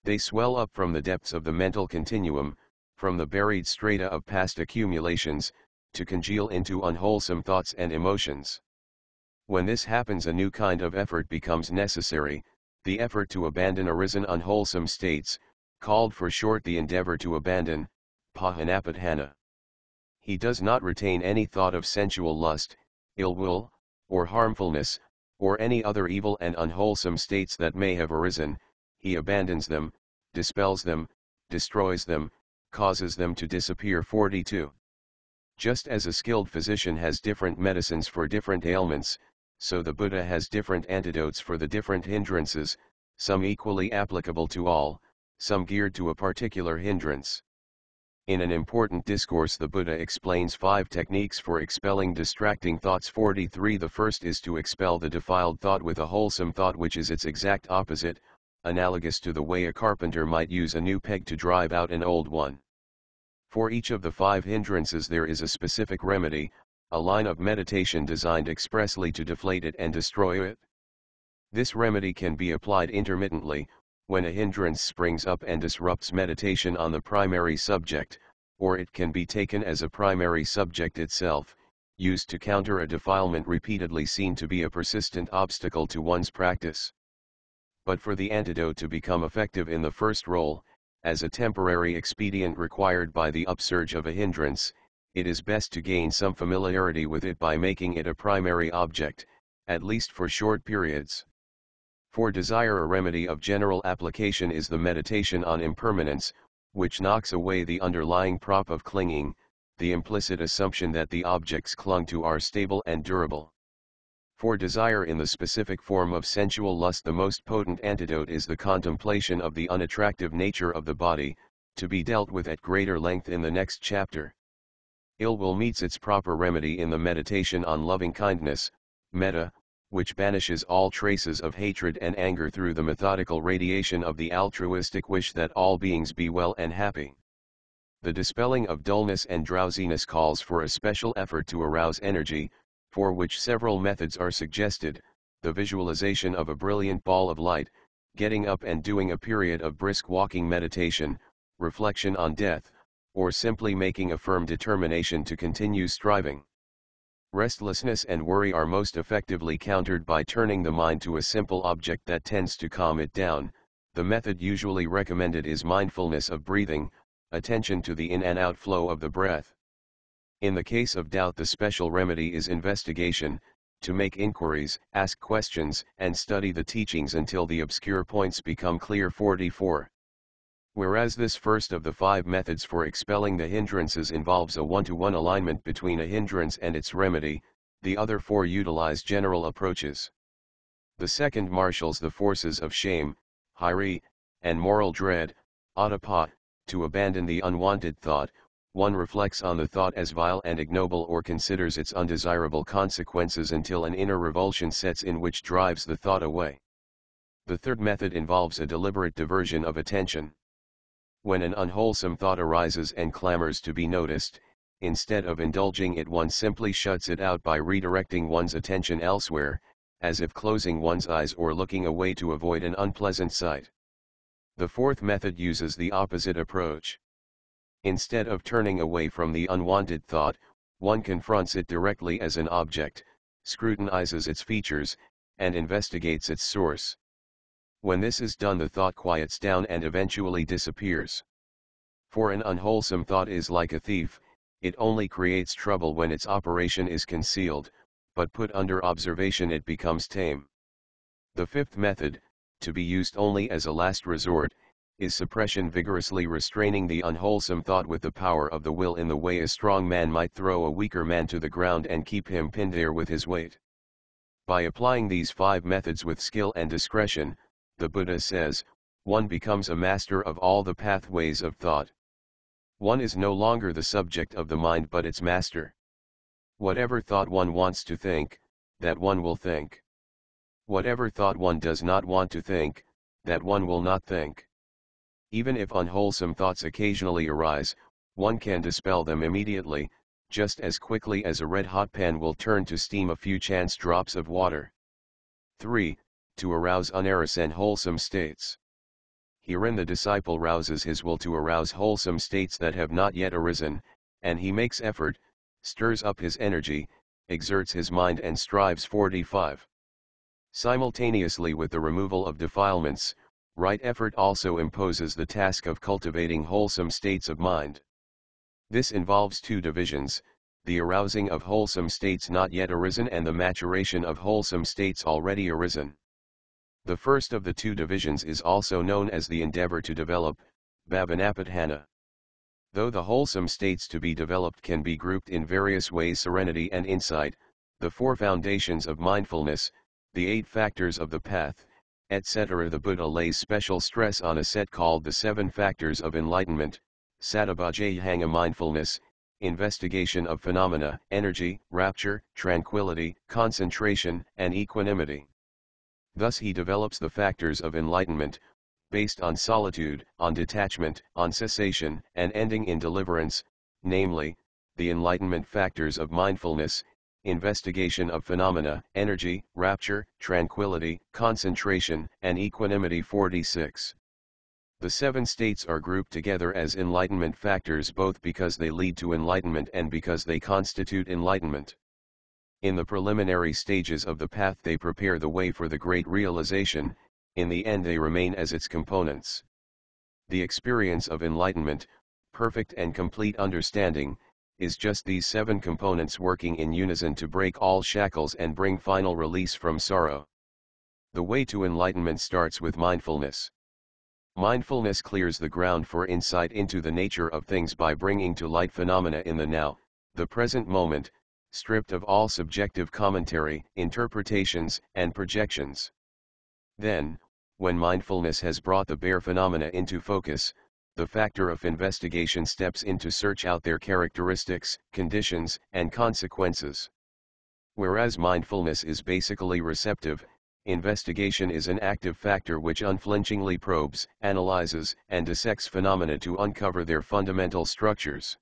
They swell up from the depths of the mental continuum, from the buried strata of past accumulations, to congeal into unwholesome thoughts and emotions. When this happens, a new kind of effort becomes necessary, the effort to abandon arisen unwholesome states, called for short the endeavor to abandon, pahanapatthana. He does not retain any thought of sensual lust, ill will, or harmfulness, or any other evil and unwholesome states that may have arisen. He abandons them, dispels them, destroys them, causes them to disappear. 42. Just as a skilled physician has different medicines for different ailments, so the Buddha has different antidotes for the different hindrances, some equally applicable to all, some geared to a particular hindrance. In an important discourse, the Buddha explains 5 techniques for expelling distracting thoughts. 43. The first is to expel the defiled thought with a wholesome thought, which is its exact opposite, analogous to the way a carpenter might use a new peg to drive out an old one. For each of the 5 hindrances there is a specific remedy, a line of meditation designed expressly to deflate it and destroy it. This remedy can be applied intermittently, when a hindrance springs up and disrupts meditation on the primary subject, or it can be taken as a primary subject itself, used to counter a defilement repeatedly seen to be a persistent obstacle to one's practice. But for the antidote to become effective in the first role, as a temporary expedient required by the upsurge of a hindrance, it is best to gain some familiarity with it by making it a primary object, at least for short periods. For desire, a remedy of general application is the meditation on impermanence, which knocks away the underlying prop of clinging, the implicit assumption that the objects clung to are stable and durable. For desire in the specific form of sensual lust, the most potent antidote is the contemplation of the unattractive nature of the body, to be dealt with at greater length in the next chapter. Ill will meets its proper remedy in the meditation on loving kindness, metta, which banishes all traces of hatred and anger through the methodical radiation of the altruistic wish that all beings be well and happy. The dispelling of dullness and drowsiness calls for a special effort to arouse energy, for which several methods are suggested: the visualization of a brilliant ball of light, getting up and doing a period of brisk walking meditation, reflection on death, or simply making a firm determination to continue striving. Restlessness and worry are most effectively countered by turning the mind to a simple object that tends to calm it down. The method usually recommended is mindfulness of breathing, attention to the in and out flow of the breath. In the case of doubt, the special remedy is investigation, to make inquiries, ask questions, and study the teachings until the obscure points become clear. 44. Whereas this first of the 5 methods for expelling the hindrances involves a one-to-one alignment between a hindrance and its remedy, the other 4 utilize general approaches. The second marshals the forces of shame, hiri, and moral dread, atapa, to abandon the unwanted thought. One reflects on the thought as vile and ignoble, or considers its undesirable consequences until an inner revulsion sets in which drives the thought away. The third method involves a deliberate diversion of attention. When an unwholesome thought arises and clamors to be noticed, instead of indulging it, one simply shuts it out by redirecting one's attention elsewhere, as if closing one's eyes or looking away to avoid an unpleasant sight. The fourth method uses the opposite approach. Instead of turning away from the unwanted thought, one confronts it directly as an object, scrutinizes its features, and investigates its source. When this is done, the thought quiets down and eventually disappears. For an unwholesome thought is like a thief, it only creates trouble when its operation is concealed, but put under observation it becomes tame. The fifth method, to be used only as a last resort, is suppression, vigorously restraining the unwholesome thought with the power of the will, in the way a strong man might throw a weaker man to the ground and keep him pinned there with his weight. By applying these 5 methods with skill and discretion, the Buddha says, one becomes a master of all the pathways of thought. One is no longer the subject of the mind but its master. Whatever thought one wants to think, that one will think. Whatever thought one does not want to think, that one will not think. Even if unwholesome thoughts occasionally arise, one can dispel them immediately, just as quickly as a red-hot pan will turn to steam a few chance drops of water. 3. To arouse uneris and wholesome states. Herein the disciple rouses his will to arouse wholesome states that have not yet arisen, and he makes effort, stirs up his energy, exerts his mind and strives. 45. Simultaneously with the removal of defilements, right effort also imposes the task of cultivating wholesome states of mind. This involves 2 divisions, the arousing of wholesome states not yet arisen and the maturation of wholesome states already arisen. The first of the 2 divisions is also known as the endeavor to develop, bhavanapatthana. Though the wholesome states to be developed can be grouped in various ways: serenity and insight, the 4 foundations of mindfulness, the 8 factors of the path, etc. The Buddha lays special stress on a set called the 7 factors of enlightenment: sattva-jhanga, mindfulness, investigation of phenomena, energy, rapture, tranquility, concentration, and equanimity. Thus he develops the factors of enlightenment, based on solitude, on detachment, on cessation, and ending in deliverance, namely, the enlightenment factors of mindfulness, investigation of phenomena, energy, rapture, tranquility, concentration, and equanimity. 46. The 7 states are grouped together as enlightenment factors both because they lead to enlightenment and because they constitute enlightenment. In the preliminary stages of the path they prepare the way for the great realization, in the end they remain as its components. The experience of enlightenment, perfect and complete understanding, is just these 7 components working in unison to break all shackles and bring final release from sorrow. The way to enlightenment starts with mindfulness. Mindfulness clears the ground for insight into the nature of things by bringing to light phenomena in the now, the present moment, stripped of all subjective commentary, interpretations, and projections. Then, when mindfulness has brought the bare phenomena into focus, the factor of investigation steps in to search out their characteristics, conditions, and consequences. Whereas mindfulness is basically receptive, investigation is an active factor which unflinchingly probes, analyzes, and dissects phenomena to uncover their fundamental structures.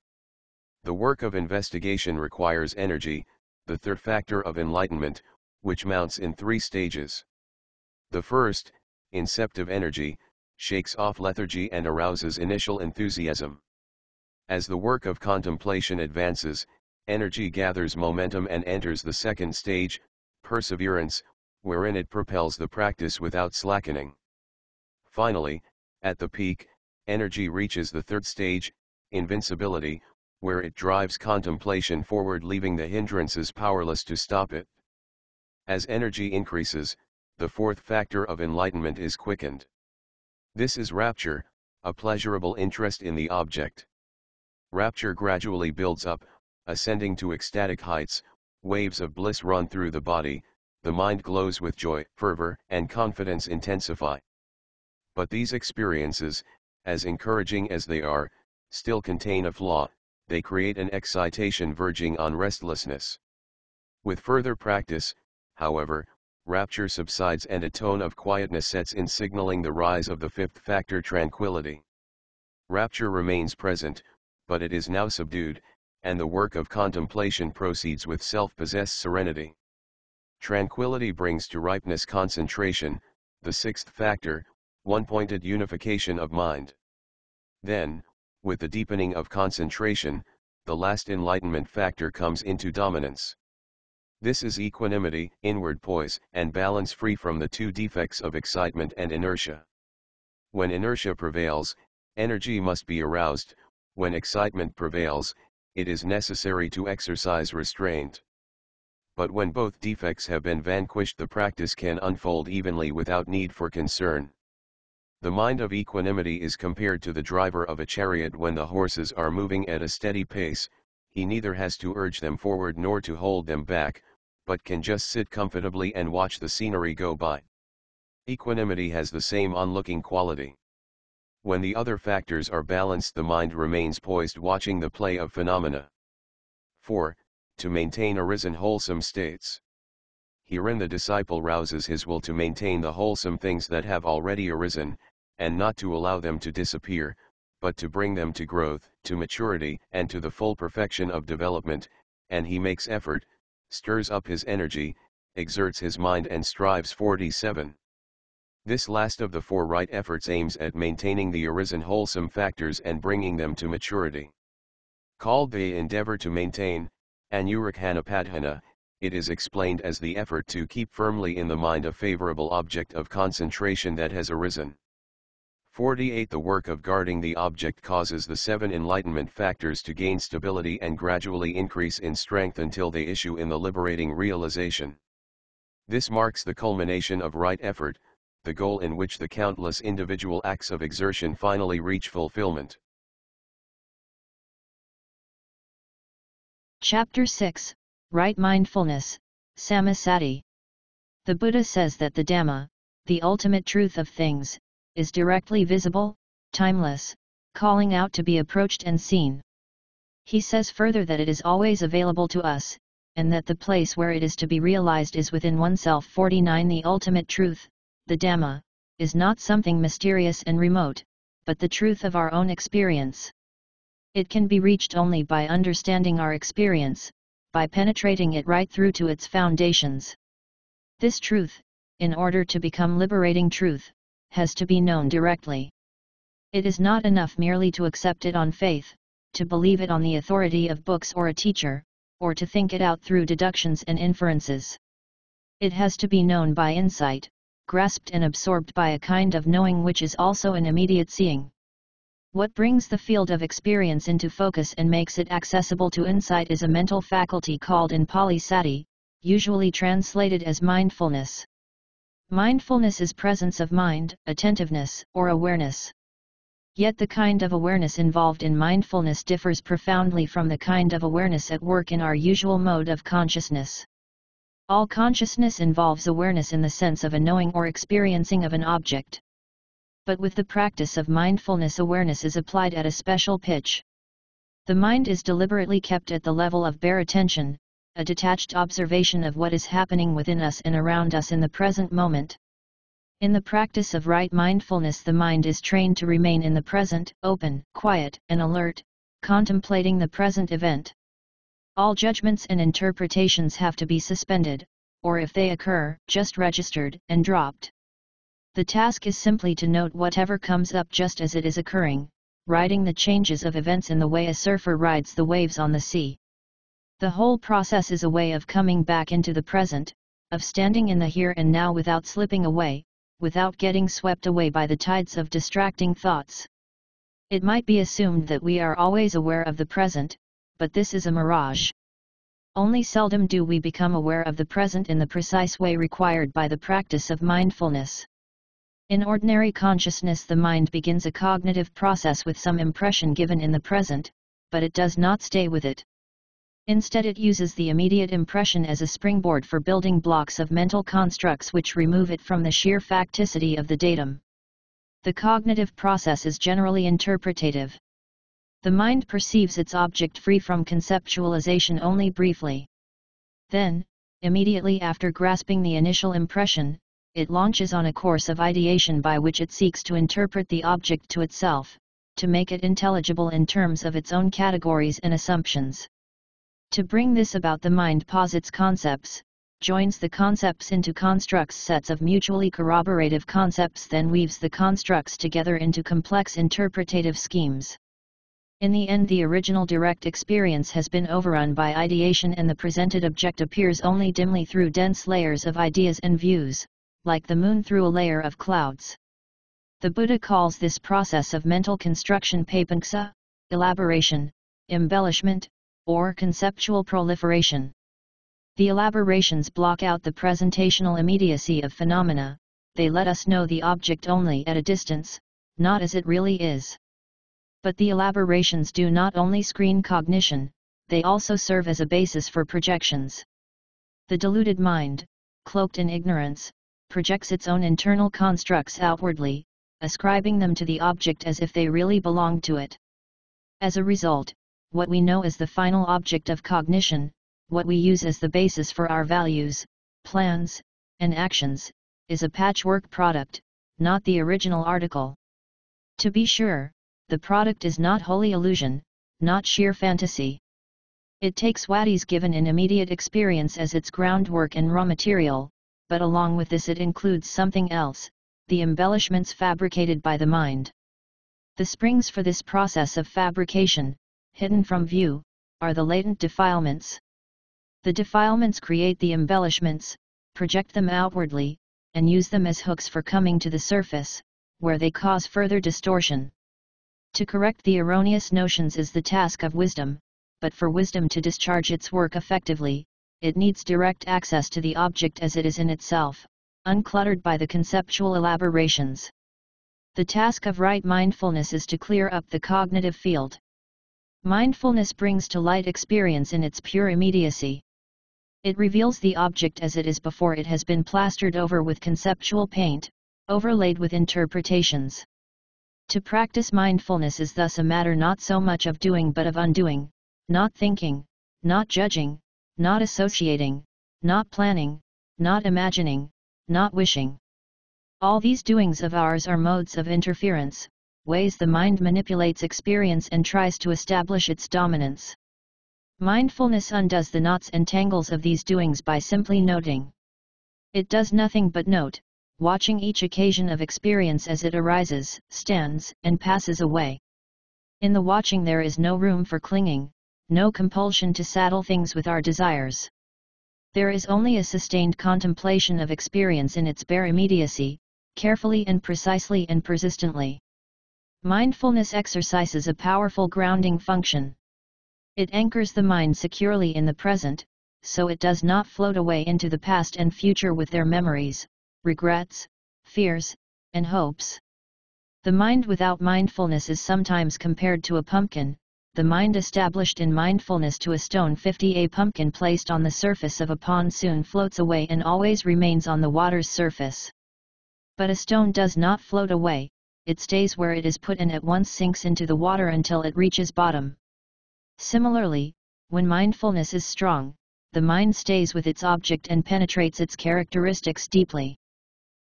The work of investigation requires energy, the third factor of enlightenment, which mounts in 3 stages. The first, inceptive energy, shakes off lethargy and arouses initial enthusiasm. As the work of contemplation advances, energy gathers momentum and enters the second stage, perseverance, wherein it propels the practice without slackening. Finally, at the peak, energy reaches the third stage, invincibility, where it drives contemplation forward, leaving the hindrances powerless to stop it. As energy increases, the fourth factor of enlightenment is quickened. This is rapture, a pleasurable interest in the object. Rapture gradually builds up, ascending to ecstatic heights, waves of bliss run through the body, the mind glows with joy, fervor, and confidence intensify. But these experiences, as encouraging as they are, still contain a flaw. They create an excitation verging on restlessness. With further practice, however, rapture subsides and a tone of quietness sets in, signaling the rise of the fifth factor, tranquility. Rapture remains present, but it is now subdued, and the work of contemplation proceeds with self-possessed serenity. Tranquility brings to ripeness concentration, the sixth factor, one-pointed unification of mind. Then, with the deepening of concentration, the last enlightenment factor comes into dominance. This is equanimity, inward poise, and balance free from the 2 defects of excitement and inertia. When inertia prevails, energy must be aroused. When excitement prevails, it is necessary to exercise restraint. But when both defects have been vanquished, the practice can unfold evenly without need for concern. The mind of equanimity is compared to the driver of a chariot. When the horses are moving at a steady pace, he neither has to urge them forward nor to hold them back, but can just sit comfortably and watch the scenery go by. Equanimity has the same onlooking quality. When the other factors are balanced, the mind remains poised, watching the play of phenomena. 4. To maintain arisen wholesome states. Herein the disciple rouses his will to maintain the wholesome things that have already arisen, and not to allow them to disappear, but to bring them to growth, to maturity, and to the full perfection of development, and he makes effort, stirs up his energy, exerts his mind and strives. 47. This last of the 4 right efforts aims at maintaining the arisen wholesome factors and bringing them to maturity. Called the endeavor to maintain, anuraganapadhana, it is explained as the effort to keep firmly in the mind a favorable object of concentration that has arisen. 48. The work of guarding the object causes the 7 enlightenment factors to gain stability and gradually increase in strength until they issue in the liberating realization. This marks the culmination of right effort, the goal in which the countless individual acts of exertion finally reach fulfillment. Chapter 6, Right Mindfulness, Samma Sati. The Buddha says that the Dhamma, the ultimate truth of things, is directly visible, timeless, calling out to be approached and seen. He says further that it is always available to us, and that the place where it is to be realized is within oneself. 49. The ultimate truth, the Dhamma, is not something mysterious and remote, but the truth of our own experience. It can be reached only by understanding our experience, by penetrating it right through to its foundations. This truth, in order to become liberating truth, has to be known directly. It is not enough merely to accept it on faith, to believe it on the authority of books or a teacher, or to think it out through deductions and inferences. It has to be known by insight, grasped and absorbed by a kind of knowing which is also an immediate seeing. What brings the field of experience into focus and makes it accessible to insight is a mental faculty called in Pali Sati, usually translated as mindfulness. Mindfulness is presence of mind, attentiveness, or awareness. Yet the kind of awareness involved in mindfulness differs profoundly from the kind of awareness at work in our usual mode of consciousness. All consciousness involves awareness in the sense of a knowing or experiencing of an object. But with the practice of mindfulness, awareness is applied at a special pitch. The mind is deliberately kept at the level of bare attention, a detached observation of what is happening within us and around us in the present moment. In the practice of right mindfulness, the mind is trained to remain in the present, open, quiet, and alert, contemplating the present event. All judgments and interpretations have to be suspended, or if they occur, just registered and dropped. The task is simply to note whatever comes up just as it is occurring, riding the changes of events in the way a surfer rides the waves on the sea. The whole process is a way of coming back into the present, of standing in the here and now without slipping away, without getting swept away by the tides of distracting thoughts. It might be assumed that we are always aware of the present, but this is a mirage. Only seldom do we become aware of the present in the precise way required by the practice of mindfulness. In ordinary consciousness, the mind begins a cognitive process with some impression given in the present, but it does not stay with it. Instead, it uses the immediate impression as a springboard for building blocks of mental constructs which remove it from the sheer facticity of the datum. The cognitive process is generally interpretative. The mind perceives its object free from conceptualization only briefly. Then, immediately after grasping the initial impression, it launches on a course of ideation by which it seeks to interpret the object to itself, to make it intelligible in terms of its own categories and assumptions. To bring this about, the mind posits concepts, joins the concepts into constructs, sets of mutually corroborative concepts, then weaves the constructs together into complex interpretative schemes. In the end, the original direct experience has been overrun by ideation, and the presented object appears only dimly through dense layers of ideas and views, like the moon through a layer of clouds. The Buddha calls this process of mental construction papanksa, elaboration, embellishment, or conceptual proliferation. The elaborations block out the presentational immediacy of phenomena, they let us know the object only at a distance, not as it really is. But the elaborations do not only screen cognition, they also serve as a basis for projections. The deluded mind, cloaked in ignorance, projects its own internal constructs outwardly, ascribing them to the object as if they really belong to it. As a result, what we know as the final object of cognition, what we use as the basis for our values, plans, and actions, is a patchwork product, not the original article. To be sure, the product is not wholly illusion, not sheer fantasy. It takes what is given in immediate experience as its groundwork and raw material, but along with this it includes something else, the embellishments fabricated by the mind. The springs for this process of fabrication, hidden from view, are the latent defilements. The defilements create the embellishments, project them outwardly, and use them as hooks for coming to the surface, where they cause further distortion. To correct the erroneous notions is the task of wisdom, but for wisdom to discharge its work effectively, it needs direct access to the object as it is in itself, uncluttered by the conceptual elaborations. The task of right mindfulness is to clear up the cognitive field. Mindfulness brings to light experience in its pure immediacy. It reveals the object as it is before it has been plastered over with conceptual paint, overlaid with interpretations. To practice mindfulness is thus a matter not so much of doing but of undoing, not thinking, not judging, not associating, not planning, not imagining, not wishing. All these doings of ours are modes of interference, ways the mind manipulates experience and tries to establish its dominance. Mindfulness undoes the knots and tangles of these doings by simply noting. It does nothing but note, watching each occasion of experience as it arises, stands, and passes away. In the watching there is no room for clinging, no compulsion to saddle things with our desires. There is only a sustained contemplation of experience in its bare immediacy, carefully and precisely and persistently. Mindfulness exercises a powerful grounding function. It anchors the mind securely in the present, so it does not float away into the past and future with their memories, regrets, fears, and hopes. The mind without mindfulness is sometimes compared to a pumpkin, the mind established in mindfulness to a stone. 50. A pumpkin placed on the surface of a pond soon floats away and always remains on the water's surface. But a stone does not float away, it stays where it is put and at once sinks into the water until it reaches bottom. Similarly, when mindfulness is strong, the mind stays with its object and penetrates its characteristics deeply.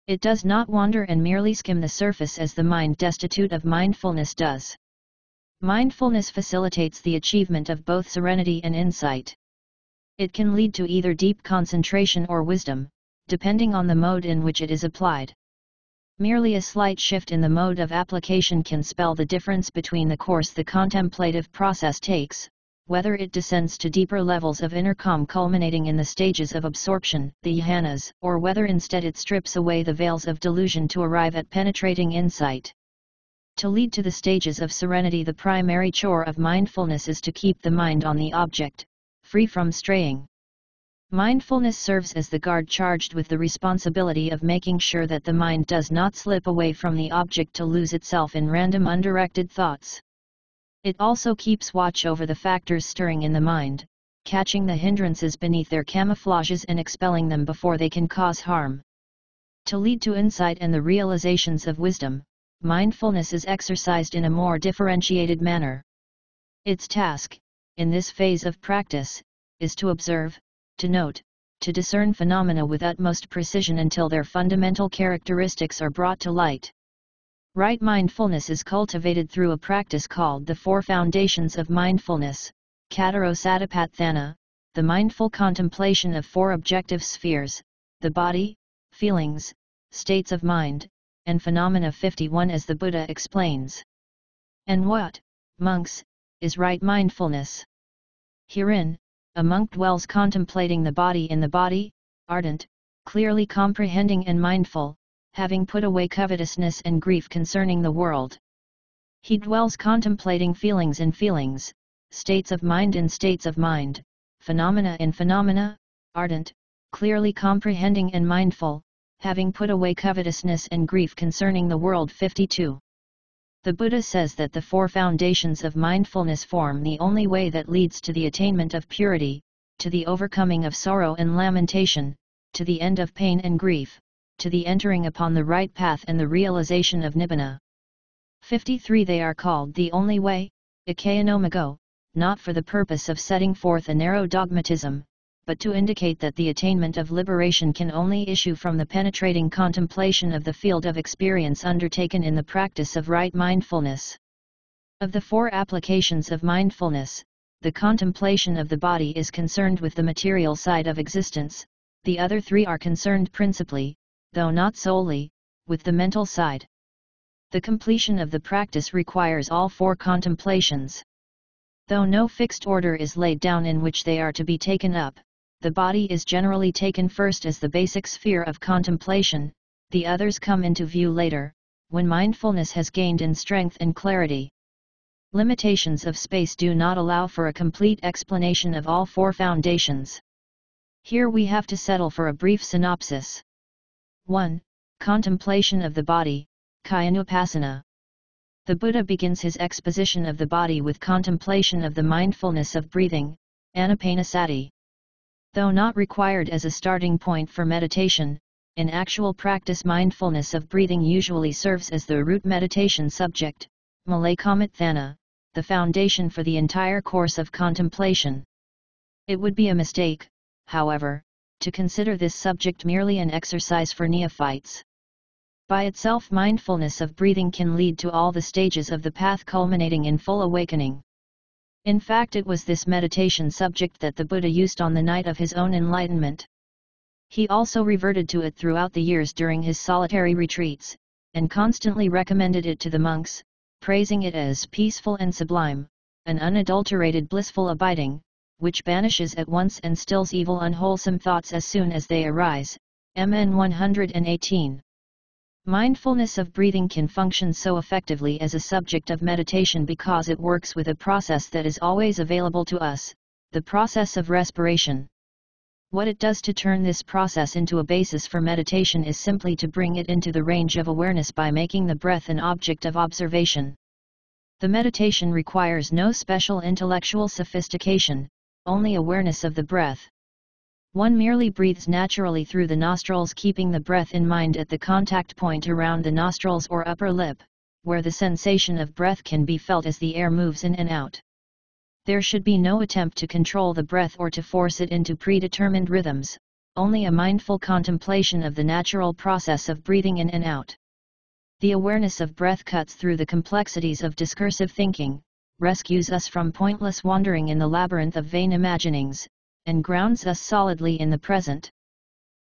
It does not wander and merely skim the surface as the mind destitute of mindfulness does. Mindfulness facilitates the achievement of both serenity and insight. It can lead to either deep concentration or wisdom, depending on the mode in which it is applied. Merely a slight shift in the mode of application can spell the difference between the course the contemplative process takes, whether it descends to deeper levels of inner calm culminating in the stages of absorption, the jhanas, or whether instead it strips away the veils of delusion to arrive at penetrating insight. To lead to the stages of serenity, the primary chore of mindfulness is to keep the mind on the object, free from straying. Mindfulness serves as the guard charged with the responsibility of making sure that the mind does not slip away from the object to lose itself in random undirected thoughts. It also keeps watch over the factors stirring in the mind, catching the hindrances beneath their camouflages and expelling them before they can cause harm. To lead to insight and the realizations of wisdom, mindfulness is exercised in a more differentiated manner. Its task, in this phase of practice, is to observe, to note, to discern phenomena with utmost precision until their fundamental characteristics are brought to light. Right mindfulness is cultivated through a practice called the Four Foundations of Mindfulness, Kataro Satipatthana, the mindful contemplation of four objective spheres, the body, feelings, states of mind, and phenomena. 51. As the Buddha explains. And what, monks, is right mindfulness? Herein, a monk dwells contemplating the body in the body, ardent, clearly comprehending and mindful, having put away covetousness and grief concerning the world. He dwells contemplating feelings in feelings, states of mind in states of mind, phenomena in phenomena, ardent, clearly comprehending and mindful, having put away covetousness and grief concerning the world. 52. The Buddha says that the four foundations of mindfulness form the only way that leads to the attainment of purity, to the overcoming of sorrow and lamentation, to the end of pain and grief, to the entering upon the right path and the realization of nibbana. 53. They are called the only way, ikeanomago, not for the purpose of setting forth a narrow dogmatism, but to indicate that the attainment of liberation can only issue from the penetrating contemplation of the field of experience undertaken in the practice of right mindfulness. Of the four applications of mindfulness, the contemplation of the body is concerned with the material side of existence, the other three are concerned principally, though not solely, with the mental side. The completion of the practice requires all four contemplations. Though no fixed order is laid down in which they are to be taken up, the body is generally taken first as the basic sphere of contemplation, the others come into view later, when mindfulness has gained in strength and clarity. Limitations of space do not allow for a complete explanation of all four foundations. Here we have to settle for a brief synopsis. 1. Contemplation of the body, Kayanupassana. The Buddha begins his exposition of the body with contemplation of the mindfulness of breathing, Anapanasati. Though not required as a starting point for meditation, in actual practice mindfulness of breathing usually serves as the root meditation subject, Malayamatthana, the foundation for the entire course of contemplation. It would be a mistake, however, to consider this subject merely an exercise for neophytes. By itself mindfulness of breathing can lead to all the stages of the path culminating in full awakening. In fact, it was this meditation subject that the Buddha used on the night of his own enlightenment. He also reverted to it throughout the years during his solitary retreats, and constantly recommended it to the monks, praising it as peaceful and sublime, an unadulterated blissful abiding, which banishes at once and stills evil unwholesome thoughts as soon as they arise. MN 118. Mindfulness of breathing can function so effectively as a subject of meditation because it works with a process that is always available to us, the process of respiration. What it does to turn this process into a basis for meditation is simply to bring it into the range of awareness by making the breath an object of observation. The meditation requires no special intellectual sophistication, only awareness of the breath. One merely breathes naturally through the nostrils, keeping the breath in mind at the contact point around the nostrils or upper lip, where the sensation of breath can be felt as the air moves in and out. There should be no attempt to control the breath or to force it into predetermined rhythms, only a mindful contemplation of the natural process of breathing in and out. The awareness of breath cuts through the complexities of discursive thinking, rescues us from pointless wandering in the labyrinth of vain imaginings, and grounds us solidly in the present.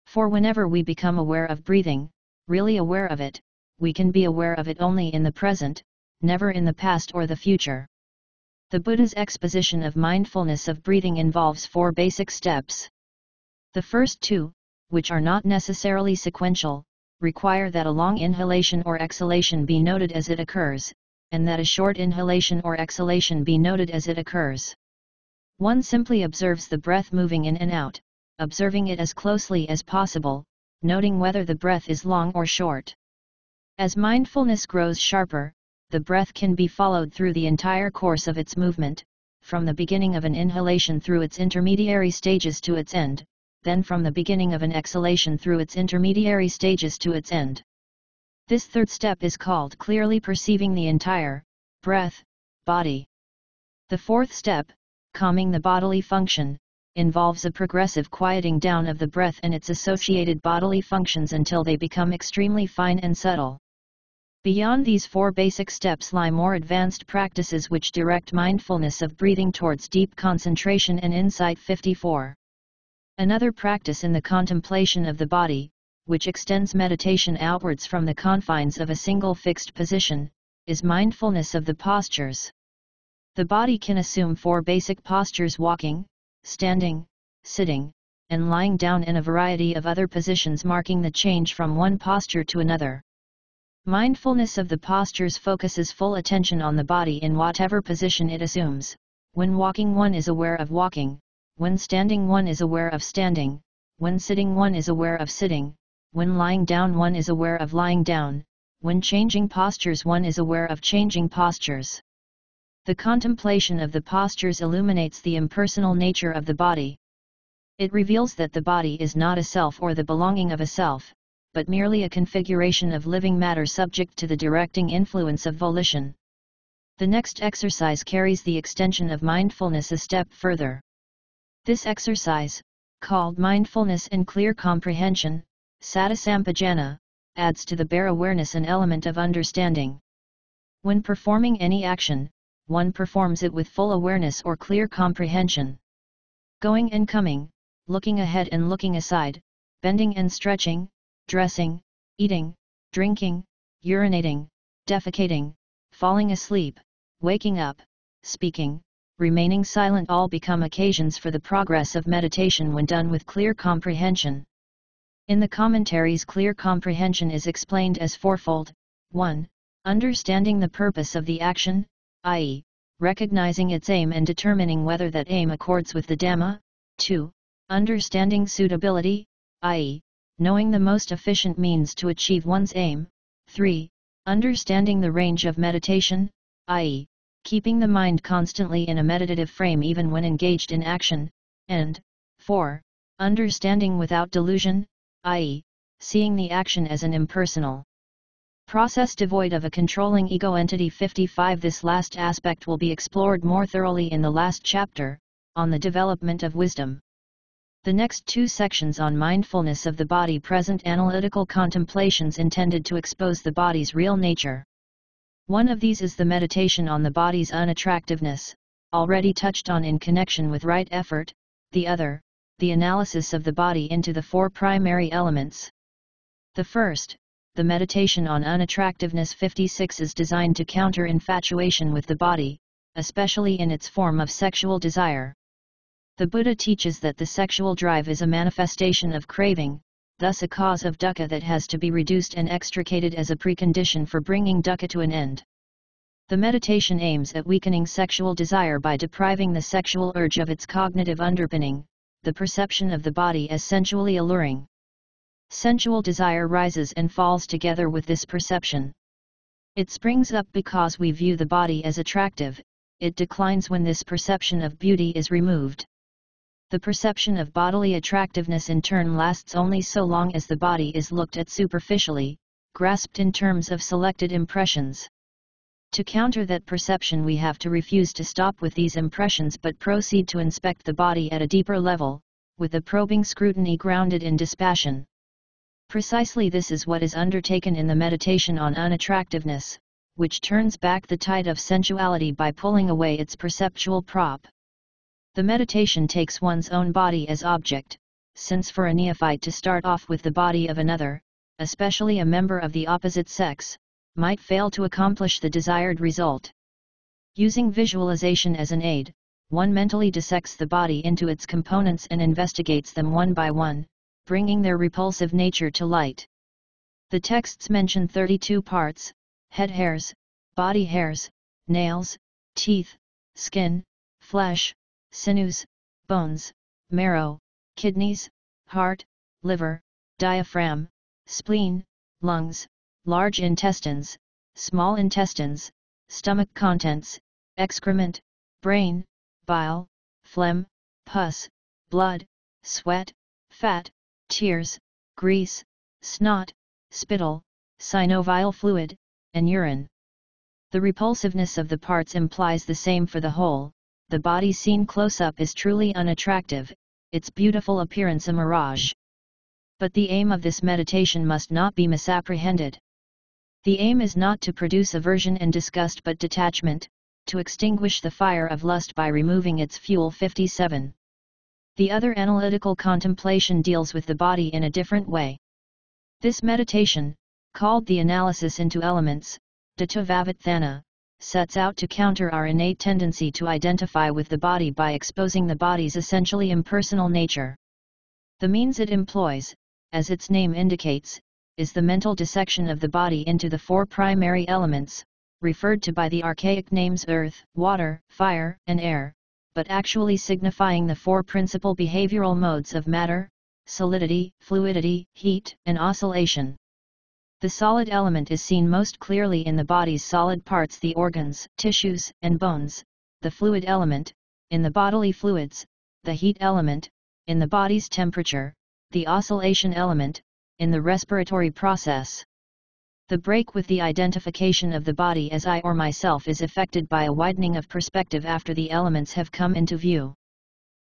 For whenever we become aware of breathing, really aware of it, we can be aware of it only in the present, never in the past or the future. The Buddha's exposition of mindfulness of breathing involves 4 basic steps. The first 2, which are not necessarily sequential, require that a long inhalation or exhalation be noted as it occurs, and that a short inhalation or exhalation be noted as it occurs. One simply observes the breath moving in and out, observing it as closely as possible, noting whether the breath is long or short. As mindfulness grows sharper, the breath can be followed through the entire course of its movement, from the beginning of an inhalation through its intermediary stages to its end, then from the beginning of an exhalation through its intermediary stages to its end. This third step is called clearly perceiving the entire breath, body. The fourth step, calming the bodily function, involves a progressive quieting down of the breath and its associated bodily functions until they become extremely fine and subtle. Beyond these 4 basic steps lie more advanced practices which direct mindfulness of breathing towards deep concentration and insight. 54. Another practice in the contemplation of the body, which extends meditation outwards from the confines of a single fixed position, is mindfulness of the postures. The body can assume 4 basic postures: walking, standing, sitting, and lying down, and a variety of other positions marking the change from one posture to another. Mindfulness of the postures focuses full attention on the body in whatever position it assumes. When walking, one is aware of walking; when standing, one is aware of standing; when sitting, one is aware of sitting; when lying down, one is aware of lying down; when changing postures, one is aware of changing postures. The contemplation of the postures illuminates the impersonal nature of the body. It reveals that the body is not a self or the belonging of a self, but merely a configuration of living matter subject to the directing influence of volition. The next exercise carries the extension of mindfulness a step further. This exercise, called mindfulness and clear comprehension, Sati Sampajana, adds to the bare awareness an element of understanding. When performing any action, one performs it with full awareness or clear comprehension. Going and coming, looking ahead and looking aside, bending and stretching, dressing, eating, drinking, urinating, defecating, falling asleep, waking up, speaking, remaining silent all become occasions for the progress of meditation when done with clear comprehension. In the commentaries, clear comprehension is explained as fourfold: 1. Understanding the purpose of the action, i.e., recognizing its aim and determining whether that aim accords with the Dhamma. 2. Understanding suitability, i.e., knowing the most efficient means to achieve one's aim. 3. Understanding the range of meditation, i.e., keeping the mind constantly in a meditative frame even when engaged in action. And 4. Understanding without delusion, i.e., seeing the action as an impersonal process devoid of a controlling ego entity. 55. This last aspect will be explored more thoroughly in the last chapter, on the development of wisdom. The next 2 sections on mindfulness of the body present analytical contemplations intended to expose the body's real nature. One of these is the meditation on the body's unattractiveness, already touched on in connection with right effort; the other, the analysis of the body into the 4 primary elements. The first, the meditation on unattractiveness. 56 is designed to counter infatuation with the body, especially in its form of sexual desire. The Buddha teaches that the sexual drive is a manifestation of craving, thus a cause of dukkha that has to be reduced and extricated as a precondition for bringing dukkha to an end. The meditation aims at weakening sexual desire by depriving the sexual urge of its cognitive underpinning, the perception of the body as sensually alluring. Sensual desire rises and falls together with this perception. It springs up because we view the body as attractive, it declines when this perception of beauty is removed. The perception of bodily attractiveness in turn lasts only so long as the body is looked at superficially, grasped in terms of selected impressions. To counter that perception, we have to refuse to stop with these impressions but proceed to inspect the body at a deeper level, with a probing scrutiny grounded in dispassion. Precisely this is what is undertaken in the meditation on unattractiveness, which turns back the tide of sensuality by pulling away its perceptual prop. The meditation takes one's own body as object, since for a neophyte to start off with the body of another, especially a member of the opposite sex, might fail to accomplish the desired result. Using visualization as an aid, one mentally dissects the body into its components and investigates them one by one, bringing their repulsive nature to light. The texts mention 32 parts: head hairs, body hairs, nails, teeth, skin, flesh, sinews, bones, marrow, kidneys, heart, liver, diaphragm, spleen, lungs, large intestines, small intestines, stomach contents, excrement, brain, bile, phlegm, pus, blood, sweat, fat, tears, grease, snot, spittle, synovial fluid, and urine. The repulsiveness of the parts implies the same for the whole. The body seen close up is truly unattractive, its beautiful appearance a mirage. But the aim of this meditation must not be misapprehended. The aim is not to produce aversion and disgust but detachment, to extinguish the fire of lust by removing its fuel. 57. The other analytical contemplation deals with the body in a different way. This meditation, called the analysis into elements, Dhatuvavatthana, sets out to counter our innate tendency to identify with the body by exposing the body's essentially impersonal nature. The means it employs, as its name indicates, is the mental dissection of the body into the four primary elements, referred to by the archaic names earth, water, fire, and air, but actually signifying the four principal behavioral modes of matter, solidity, fluidity, heat, and oscillation. The solid element is seen most clearly in the body's solid parts, the organs, tissues, and bones; the fluid element, in the bodily fluids; the heat element, in the body's temperature; the oscillation element, in the respiratory process. The break with the identification of the body as I or myself is effected by a widening of perspective after the elements have come into view.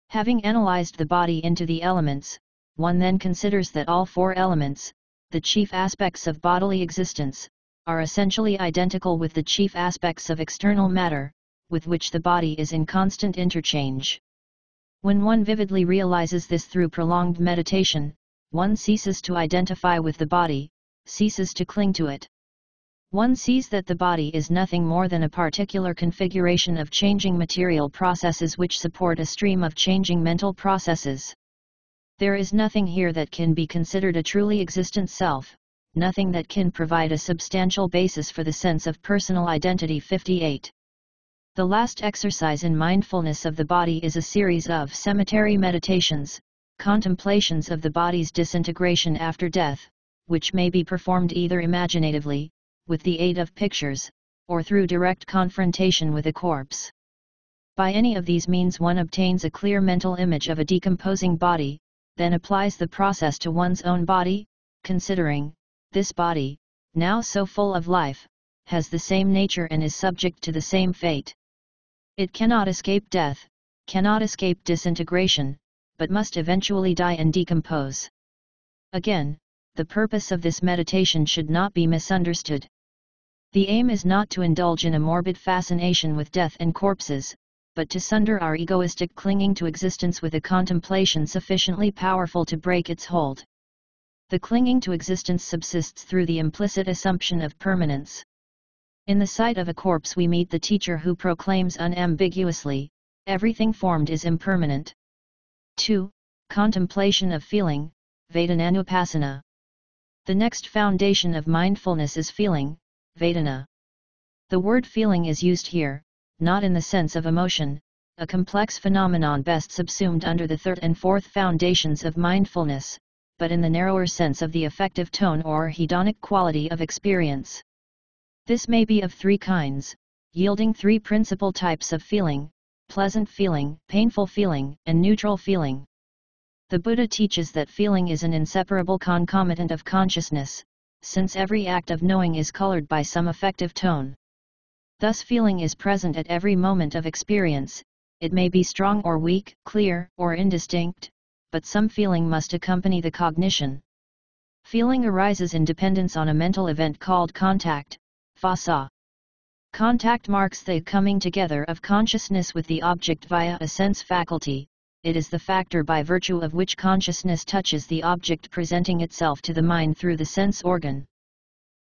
Having analyzed the body into the elements, one then considers that all four elements, the chief aspects of bodily existence, are essentially identical with the chief aspects of external matter, with which the body is in constant interchange. When one vividly realizes this through prolonged meditation, one ceases to identify with the body, ceases to cling to it. One sees that the body is nothing more than a particular configuration of changing material processes which support a stream of changing mental processes. There is nothing here that can be considered a truly existent self, nothing that can provide a substantial basis for the sense of personal identity. 58. The last exercise in mindfulness of the body is a series of cemetery meditations, contemplations of the body's disintegration after death, which may be performed either imaginatively, with the aid of pictures, or through direct confrontation with a corpse. By any of these means one obtains a clear mental image of a decomposing body, then applies the process to one's own body, considering, this body, now so full of life, has the same nature and is subject to the same fate. It cannot escape death, cannot escape disintegration, but must eventually die and decompose. Again, the purpose of this meditation should not be misunderstood. The aim is not to indulge in a morbid fascination with death and corpses, but to sunder our egoistic clinging to existence with a contemplation sufficiently powerful to break its hold. The clinging to existence subsists through the implicit assumption of permanence. In the sight of a corpse we meet the teacher who proclaims unambiguously, everything formed is impermanent. 2. Contemplation of feeling, Vedananupasana. The next foundation of mindfulness is feeling, Vedana. The word feeling is used here, not in the sense of emotion, a complex phenomenon best subsumed under the third and fourth foundations of mindfulness, but in the narrower sense of the affective tone or hedonic quality of experience. This may be of three kinds, yielding three principal types of feeling: pleasant feeling, painful feeling, and neutral feeling. The Buddha teaches that feeling is an inseparable concomitant of consciousness, since every act of knowing is colored by some affective tone. Thus feeling is present at every moment of experience. It may be strong or weak, clear or indistinct, but some feeling must accompany the cognition. Feeling arises in dependence on a mental event called contact, phasa. Contact marks the coming together of consciousness with the object via a sense faculty. It is the factor by virtue of which consciousness touches the object presenting itself to the mind through the sense organ.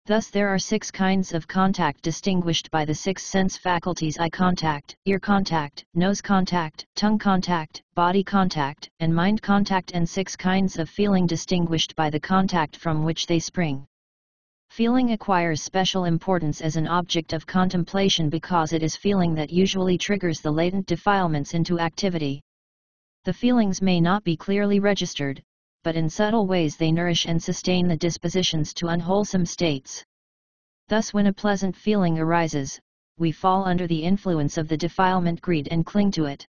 Thus there are 6 kinds of contact distinguished by the 6 sense faculties: eye contact, ear contact, nose contact, tongue contact, body contact, and mind contact, and 6 kinds of feeling distinguished by the contact from which they spring. Feeling acquires special importance as an object of contemplation because it is feeling that usually triggers the latent defilements into activity. The feelings may not be clearly registered, but in subtle ways they nourish and sustain the dispositions to unwholesome states. Thus when a pleasant feeling arises, we fall under the influence of the defilement greed and cling to it.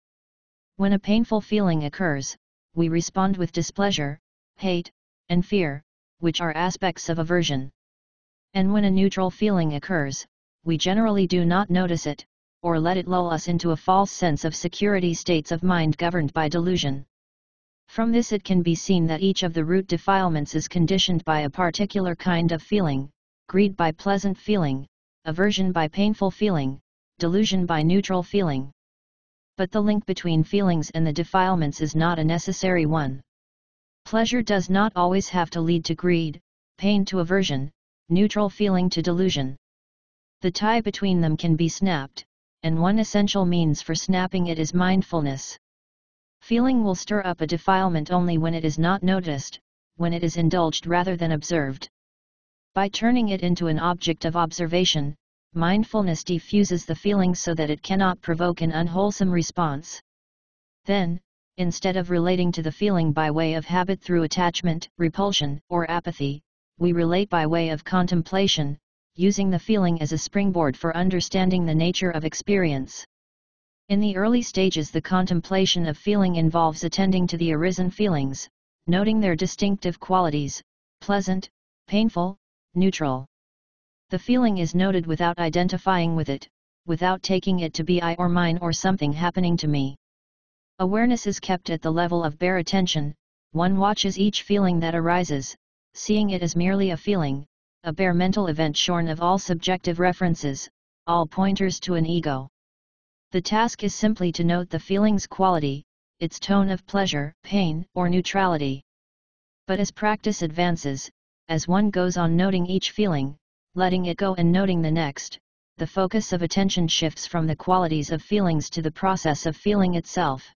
When a painful feeling occurs, we respond with displeasure, hate, and fear, which are aspects of aversion. And when a neutral feeling occurs, we generally do not notice it, or let it lull us into a false sense of security, states of mind governed by delusion. From this it can be seen that each of the root defilements is conditioned by a particular kind of feeling: greed by pleasant feeling, aversion by painful feeling, delusion by neutral feeling. But the link between feelings and the defilements is not a necessary one. Pleasure does not always have to lead to greed, pain to aversion, neutral feeling to delusion. The tie between them can be snapped, and one essential means for snapping it is mindfulness. Feeling will stir up a defilement only when it is not noticed, when it is indulged rather than observed. By turning it into an object of observation, mindfulness diffuses the feeling so that it cannot provoke an unwholesome response. Then, instead of relating to the feeling by way of habit through attachment, repulsion, or apathy, we relate by way of contemplation, using the feeling as a springboard for understanding the nature of experience. In the early stages, the contemplation of feeling involves attending to the arisen feelings, noting their distinctive qualities: pleasant, painful, neutral. The feeling is noted without identifying with it, without taking it to be I or mine or something happening to me. Awareness is kept at the level of bare attention. One watches each feeling that arises, seeing it as merely a feeling, a bare mental event shorn of all subjective references, all pointers to an ego. The task is simply to note the feeling's quality, its tone of pleasure, pain, or neutrality. But as practice advances, as one goes on noting each feeling, letting it go and noting the next, the focus of attention shifts from the qualities of feelings to the process of feeling itself.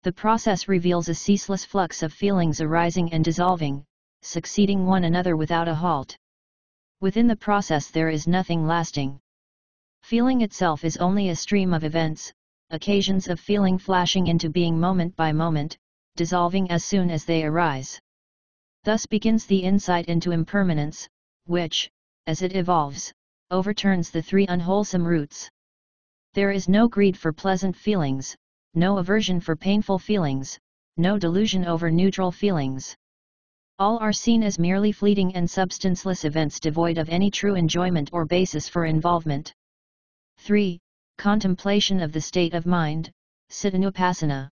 The process reveals a ceaseless flux of feelings arising and dissolving, succeeding one another without a halt. Within the process there is nothing lasting. Feeling itself is only a stream of events, occasions of feeling flashing into being moment by moment, dissolving as soon as they arise. Thus begins the insight into impermanence, which, as it evolves, overturns the 3 unwholesome roots. There is no greed for pleasant feelings, no aversion for painful feelings, no delusion over neutral feelings. All are seen as merely fleeting and substanceless events devoid of any true enjoyment or basis for involvement. 3. Contemplation of the state of mind, Cittanupassana.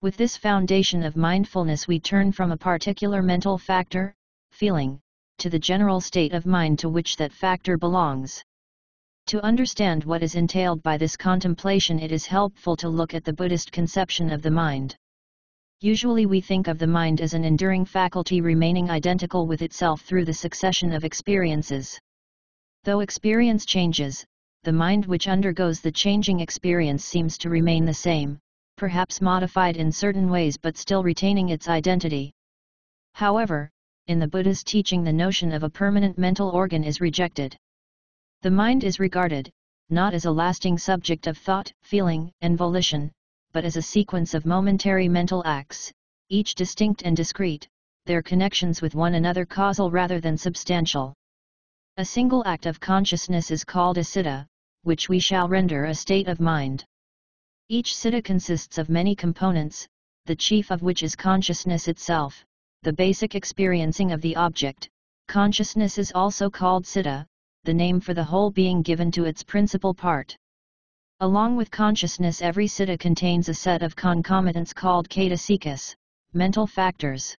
With this foundation of mindfulness we turn from a particular mental factor, feeling, to the general state of mind to which that factor belongs. To understand what is entailed by this contemplation, it is helpful to look at the Buddhist conception of the mind. Usually we think of the mind as an enduring faculty remaining identical with itself through the succession of experiences. Though experience changes, the mind which undergoes the changing experience seems to remain the same, perhaps modified in certain ways but still retaining its identity. However, in the Buddha's teaching the notion of a permanent mental organ is rejected. The mind is regarded, not as a lasting subject of thought, feeling, and volition, but as a sequence of momentary mental acts, each distinct and discrete, their connections with one another causal rather than substantial. A single act of consciousness is called a citta, which we shall render a state of mind. Each citta consists of many components, the chief of which is consciousness itself, the basic experiencing of the object. Consciousness is also called citta, the name for the whole being given to its principal part. Along with consciousness, every citta contains a set of concomitants called caitasikas, mental factors.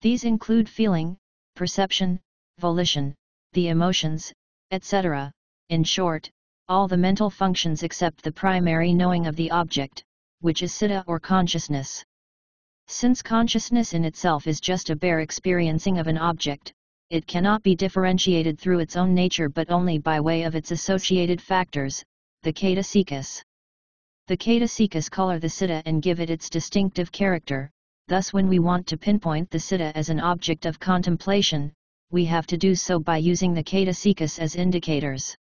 These include feeling, perception, volition, the emotions, etc. In short, all the mental functions except the primary knowing of the object, which is citta or consciousness. Since consciousness in itself is just a bare experiencing of an object, it cannot be differentiated through its own nature but only by way of its associated factors, the caitasikas. The caitasikas color the citta and give it its distinctive character. Thus, when we want to pinpoint the citta as an object of contemplation, we have to do so by using the caitasikas as indicators.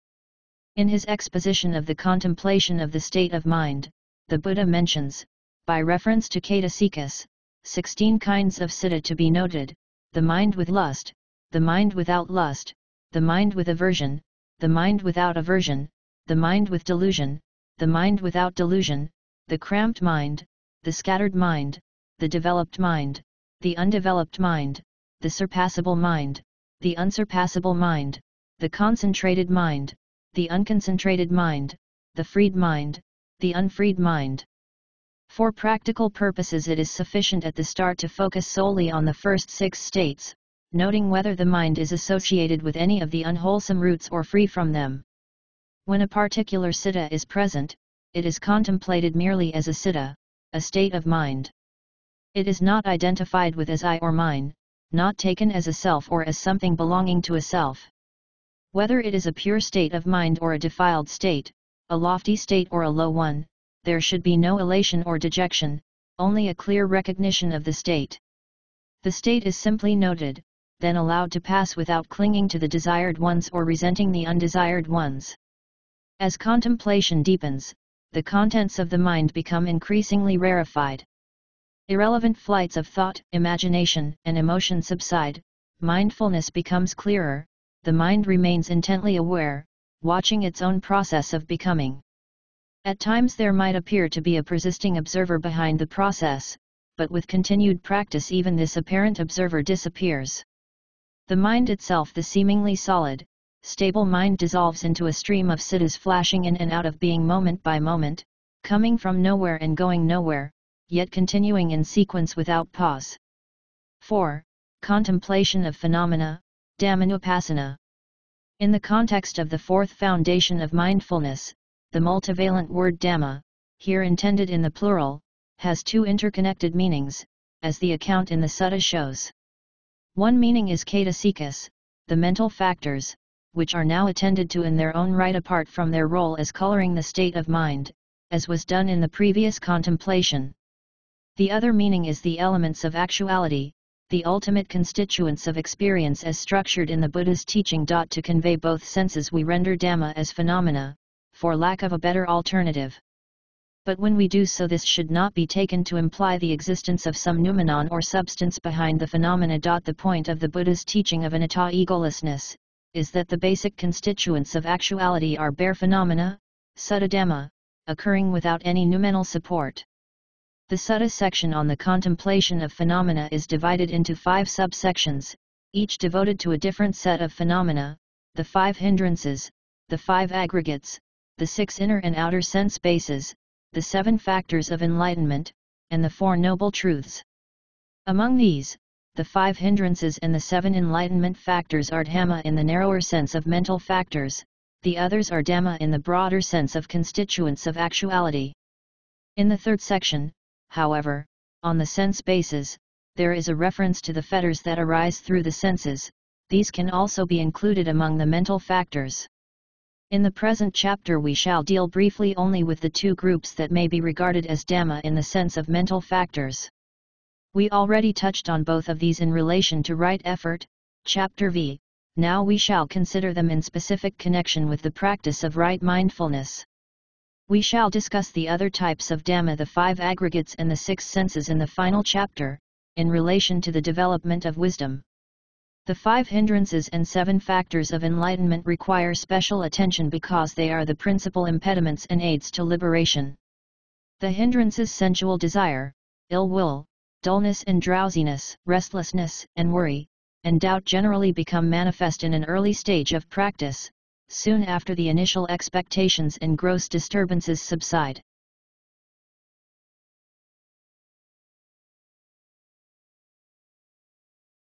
In his exposition of the contemplation of the state of mind, the Buddha mentions, by reference to caitasikas, 16 kinds of citta to be noted: the mind with lust, the mind without lust, the mind with aversion, the mind without aversion, the mind with delusion, the mind without delusion, the cramped mind, the scattered mind, the developed mind, the undeveloped mind, the surpassable mind, the unsurpassable mind, the concentrated mind, the unconcentrated mind, the freed mind, the unfreed mind. For practical purposes, it is sufficient at the start to focus solely on the first 6 states, noting whether the mind is associated with any of the unwholesome roots or free from them. When a particular citta is present, it is contemplated merely as a citta, a state of mind. It is not identified with as I or mine, not taken as a self or as something belonging to a self. Whether it is a pure state of mind or a defiled state, a lofty state or a low one, there should be no elation or dejection, only a clear recognition of the state. The state is simply noted, then allowed to pass without clinging to the desired ones or resenting the undesired ones. As contemplation deepens, the contents of the mind become increasingly rarefied. Irrelevant flights of thought, imagination, and emotion subside, mindfulness becomes clearer, the mind remains intently aware, watching its own process of becoming. At times there might appear to be a persisting observer behind the process, but with continued practice even this apparent observer disappears. The mind itself, the seemingly solid, stable mind, dissolves into a stream of cittas flashing in and out of being moment by moment, coming from nowhere and going nowhere, yet continuing in sequence without pause. 4. Contemplation of phenomena, Dhammanupassana. In the context of the 4th foundation of mindfulness, the multivalent word Dhamma, here intended in the plural, has 2 interconnected meanings, as the account in the sutta shows. One meaning is caitasikas, the mental factors, which are now attended to in their own right apart from their role as coloring the state of mind, as was done in the previous contemplation. The other meaning is the elements of actuality, the ultimate constituents of experience as structured in the Buddha's teaching. To convey both senses we render Dhamma as phenomena, for lack of a better alternative. But when we do so, this should not be taken to imply the existence of some noumenon or substance behind the phenomena. The point of the Buddha's teaching of anatta egolessness is that the basic constituents of actuality are bare phenomena, sutta Dhamma, occurring without any noumenal support. The sutta section on the contemplation of phenomena is divided into 5 subsections, each devoted to a different set of phenomena: the 5 hindrances, the 5 aggregates, the 6 inner and outer sense bases, the 7 factors of enlightenment, and the 4 noble truths. Among these, the 5 hindrances and the 7 enlightenment factors are Dhamma in the narrower sense of mental factors, the others are Dhamma in the broader sense of constituents of actuality. In the 3rd section, however, on the sense bases, there is a reference to the fetters that arise through the senses. These can also be included among the mental factors. In the present chapter we shall deal briefly only with the 2 groups that may be regarded as Dhamma in the sense of mental factors. We already touched on both of these in relation to right effort, chapter v. now we shall consider them in specific connection with the practice of right mindfulness. We shall discuss the other types of Dhamma, the 5 aggregates and the 6 senses in the final chapter, in relation to the development of wisdom. The 5 hindrances and 7 factors of enlightenment require special attention because they are the principal impediments and aids to liberation. The hindrances: sensual desire, ill will, dullness and drowsiness, restlessness and worry, and doubt generally become manifest in an early stage of practice, soon after the initial expectations and gross disturbances subside.